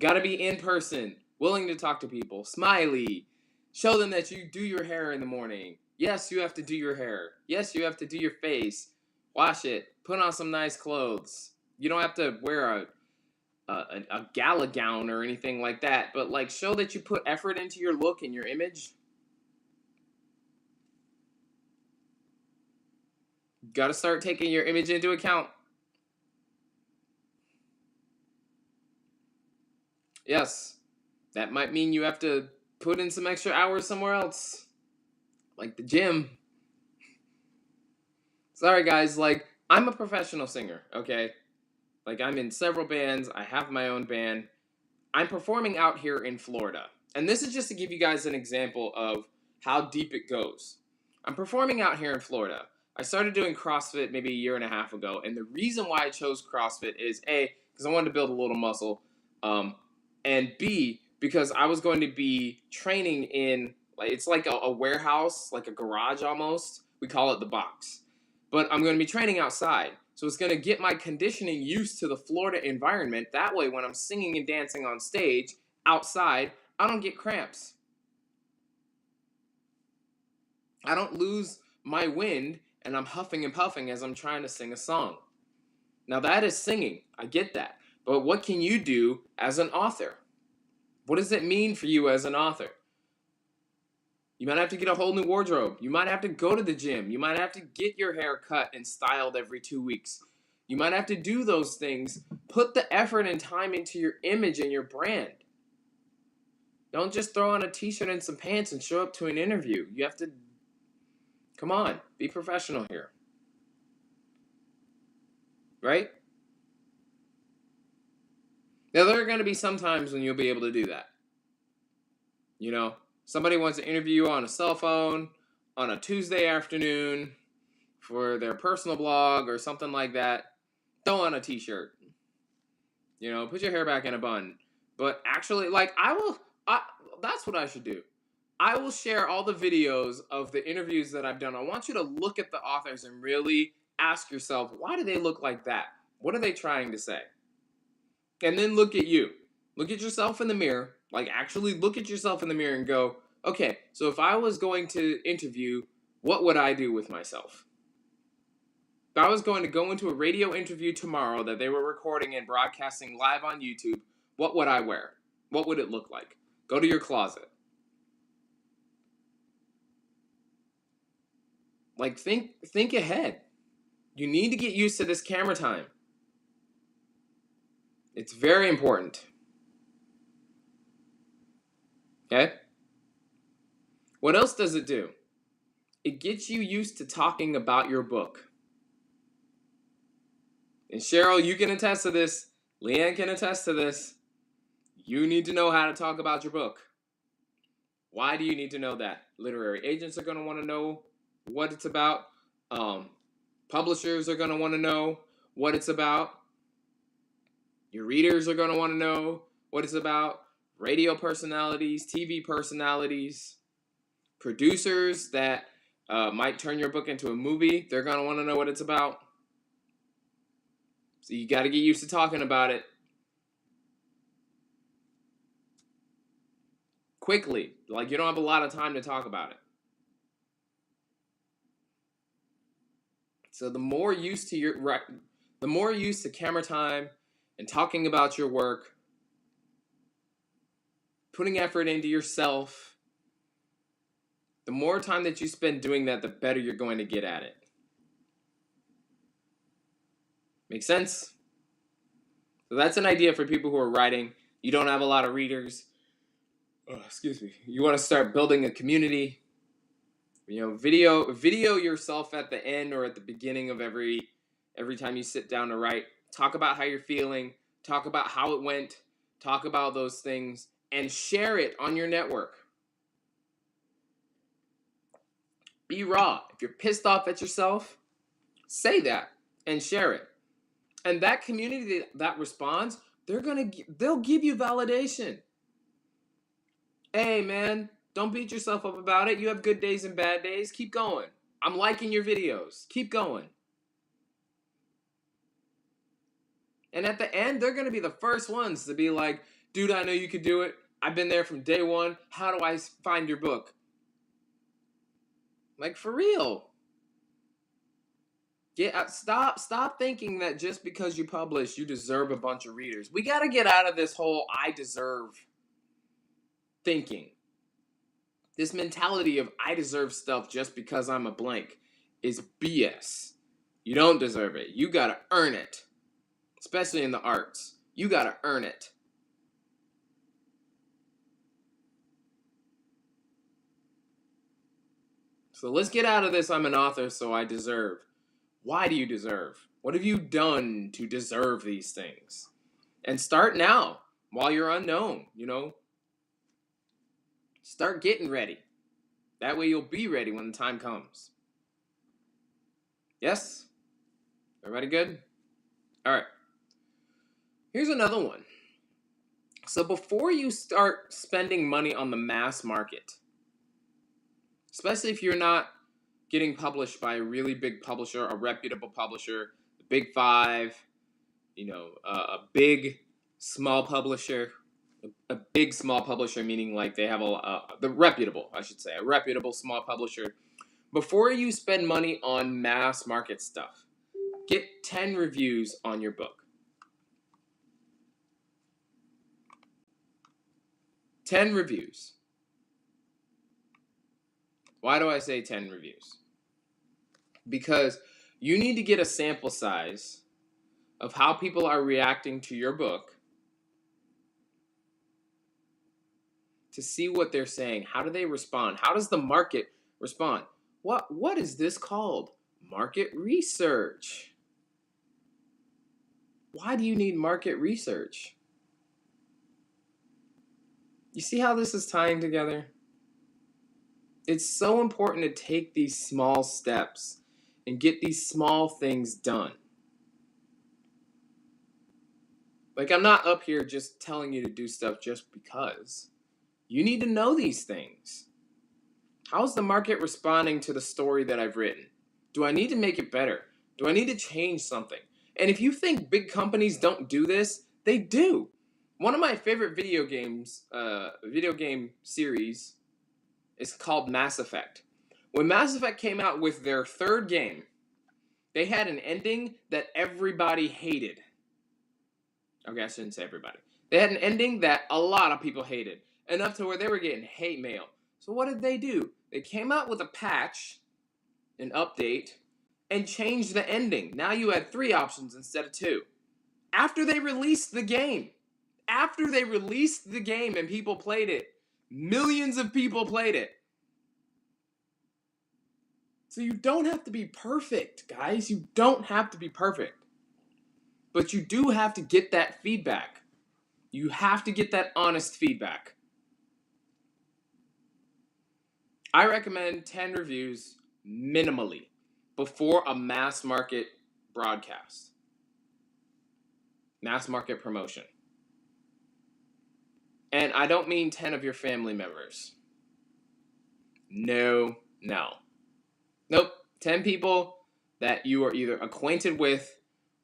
Gotta be in person, willing to talk to people, smiley. Show them that you do your hair in the morning. Yes, you have to do your hair. Yes, you have to do your face. Wash it. Put on some nice clothes. You don't have to wear a gala gown or anything like that, but like, show that you put effort into your look and your image. Gotta start taking your image into account. Yes, that might mean you have to put in some extra hours somewhere else, like the gym. Sorry guys, like, I'm a professional singer, okay? Like, I'm in several bands, I have my own band. I'm performing out here in Florida. And this is just to give you guys an example of how deep it goes. I'm performing out here in Florida. I started doing CrossFit maybe a year and a half ago, and the reason why I chose CrossFit is A, because I wanted to build a little muscle, and B, because I was going to be training in, like, it's like a warehouse, like a garage almost. We call it the box. But I'm going to be training outside. So it's going to get my conditioning used to the Florida environment. That way, when I'm singing and dancing on stage outside, I don't get cramps. I don't lose my wind and I'm huffing and puffing as I'm trying to sing a song. Now, that is singing. I get that. But what can you do as an author? What does it mean for you as an author? You might have to get a whole new wardrobe. You might have to go to the gym. You might have to get your hair cut and styled every 2 weeks. You might have to do those things. Put the effort and time into your image and your brand. Don't just throw on a t-shirt and some pants and show up to an interview. You have to, come on, be professional here. Right? Now, there are going to be some times when you'll be able to do that. You know, somebody wants to interview you on a cell phone on a Tuesday afternoon for their personal blog or something like that. Throw on a t-shirt. You know, put your hair back in a bun. But actually, like, that's what I should do. I will share all the videos of the interviews that I've done. I want you to look at the authors and really ask yourself, why do they look like that? What are they trying to say? And then look at you. Look at yourself in the mirror. Like, actually look at yourself in the mirror and go, okay, so if I was going to interview, what would I do with myself? If I was going to go into a radio interview tomorrow that they were recording and broadcasting live on YouTube, what would I wear? What would it look like? Go to your closet. Like, think ahead. You need to get used to this camera time. It's very important. Okay? What else does it do? It gets you used to talking about your book. And Cheryl, you can attest to this. Leanne can attest to this. You need to know how to talk about your book. Why do you need to know that? Literary agents are going to want to know what it's about. Publishers are going to want to know what it's about. Your readers are going to want to know what it's about. Radio personalities, TV personalities, producers that might turn your book into a movie, they're going to want to know what it's about. So you got to get used to talking about it. Quickly. Like, you don't have a lot of time to talk about it. So the more used to camera time and talking about your work, putting effort into yourself, the more time that you spend doing that, the better you're going to get at it. Make sense? So that's an idea for people who are writing. You don't have a lot of readers. You want to start building a community. Video yourself at the end or at the beginning of every time you sit down to write. Talk about how you're feeling. Talk about how it went. Talk about those things and share it on your network. Be raw. If you're pissed off at yourself, say that and share it. And that community that responds, they'll give you validation. Hey, man, don't beat yourself up about it. You have good days and bad days. Keep going. I'm liking your videos. Keep going. And at the end, they're going to be the first ones to be like, dude, I know you could do it. I've been there from day one. How do I find your book? Like, for real. Stop thinking that just because you publish, you deserve a bunch of readers. We got to get out of this whole I deserve thinking. This mentality of I deserve stuff just because I'm a blank is BS. You don't deserve it. You got to earn it. Especially in the arts. You got to earn it. So let's get out of this I'm an author, so I deserve. Why do you deserve? What have you done to deserve these things? And start now, while you're unknown, Start getting ready. That way you'll be ready when the time comes. Yes? Everybody good? All right. Here's another one. So before you start spending money on the mass market, especially if you're not getting published by a really big publisher, a reputable publisher, the Big Five, a big small publisher, a big small publisher, meaning like they have a reputable small publisher. Before you spend money on mass market stuff, get 10 reviews on your book. 10 reviews. Why do I say 10 reviews? Because you need to get a sample size of how people are reacting to your book to see what they're saying. How do they respond? How does the market respond? What is this called? Market research. Why do you need market research? You see how this is tying together? It's so important to take these small steps and get these small things done. Like, I'm not up here just telling you to do stuff just because. You need to know these things. How's the market responding to the story that I've written? Do I need to make it better? Do I need to change something? And if you think big companies don't do this, they do. One of my favorite video game series is called Mass Effect. When Mass Effect came out with their third game, they had an ending that everybody hated. Okay, I shouldn't say everybody. They had an ending that a lot of people hated, enough to where they were getting hate mail. So what did they do? They came out with a patch, an update, and changed the ending. Now you had 3 options instead of 2. After they released the game. After they released the game and people played it. Millions of people played it. So you don't have to be perfect, guys. You don't have to be perfect. But you do have to get that feedback. You have to get that honest feedback. I recommend 10 reviews minimally before a mass market broadcast. Mass market promotion. And I don't mean 10 of your family members. No. Nope. 10 people that you are either acquainted with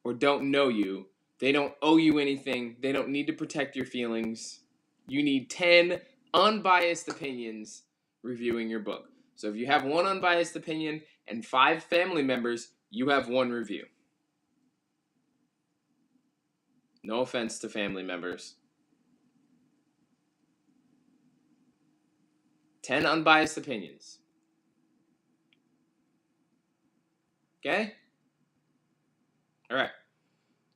or don't know you. They don't owe you anything. They don't need to protect your feelings. You need 10 unbiased opinions reviewing your book. So if you have 1 unbiased opinion and 5 family members, you have 1 review. No offense to family members. 10 unbiased opinions. Okay? Alright.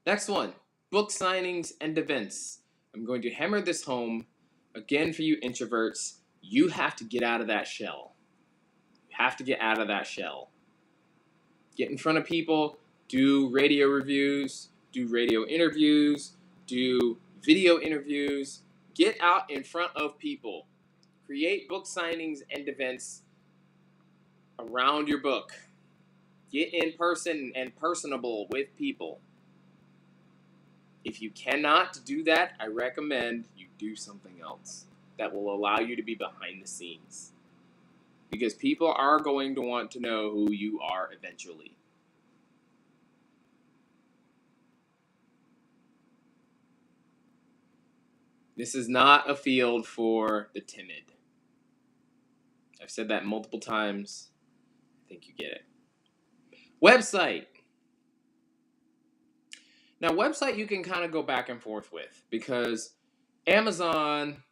Next one. Book signings and events. I'm going to hammer this home again for you introverts. You have to get out of that shell. You have to get out of that shell. Get in front of people. Do radio reviews. Do radio interviews. Do video interviews. Get out in front of people. Create book signings and events around your book. Get in person and personable with people. If you cannot do that, I recommend you do something else that will allow you to be behind the scenes. Because people are going to want to know who you are eventually. This is not a field for the timid. I've said that multiple times. I think you get it. Website. Now, website you can kind of go back and forth with because Amazon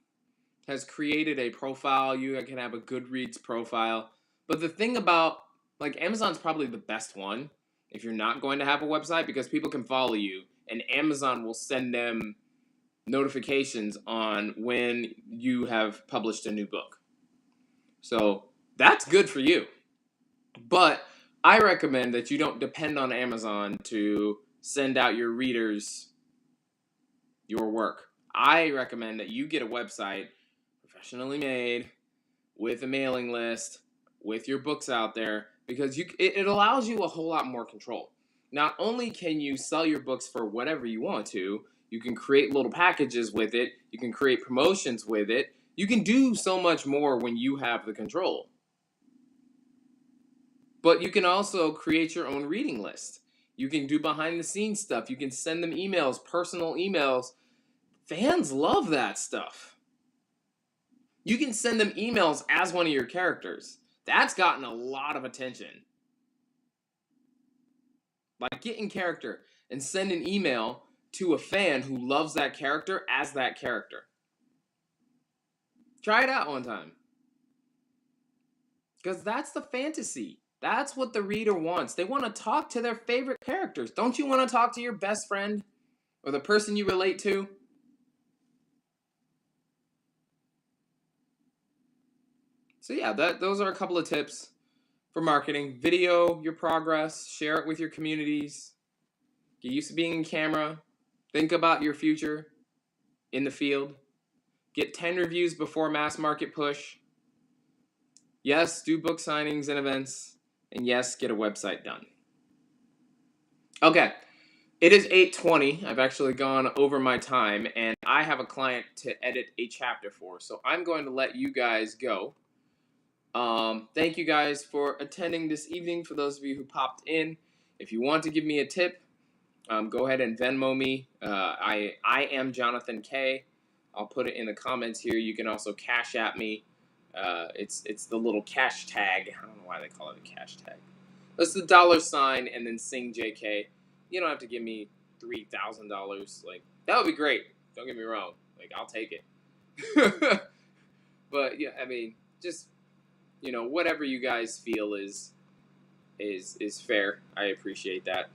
has created a profile. You can have a Goodreads profile. But the thing about, Amazon's probably the best one if you're not going to have a website because people can follow you and Amazon will send them notifications on when you have published a new book. So that's good for you. But I recommend that you don't depend on Amazon to send out your readers your work. I recommend that you get a website, professionally made, with a mailing list, with your books out there, because it allows you a whole lot more control. Not only can you sell your books for whatever you want to, you can create little packages with it, you can create promotions with it, you can do so much more when you have the control. But you can also create your own reading list. You can do behind the scenes stuff. You can send them emails, personal emails. Fans love that stuff. You can send them emails as one of your characters. That's gotten a lot of attention. Get in character and send an email to a fan who loves that character as that character. Try it out one time. Because that's the fantasy. That's what the reader wants. They want to talk to their favorite characters. Don't you want to talk to your best friend or the person you relate to? So yeah, those are a couple of tips for marketing. Video your progress. Share it with your communities. Get used to being in camera. Think about your future in the field. Get 10 reviews before mass market push. Yes, do book signings and events. And yes, get a website done. Okay, it is 8:20. I've actually gone over my time, and I have a client to edit a chapter for, so I'm going to let you guys go. Thank you guys for attending this evening, for those of you who popped in. If you want to give me a tip, go ahead and Venmo me. I am Jonathan K. I'll put it in the comments here. You can also Cash App me. It's the little cash tag. I don't know why they call it a cash tag. That's the $ and then sing JK. You don't have to give me $3,000. Like, that would be great. Don't get me wrong. Like, I'll take it. But yeah, I mean, just, whatever you guys feel is fair. I appreciate that.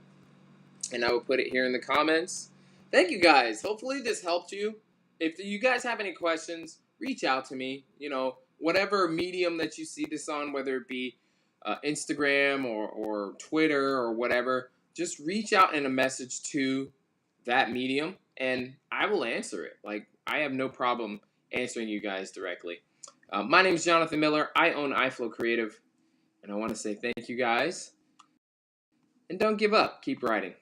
And I will put it here in the comments. Thank you guys. Hopefully this helped you. If you guys have any questions, reach out to me. Whatever medium that you see this on, whether it be Instagram or Twitter or whatever, just reach out in a message to that medium and I will answer it. Like, I have no problem answering you guys directly. My name is Jonathan Miller. I own iFlow Creative, and I want to say thank you guys. And don't give up. Keep writing.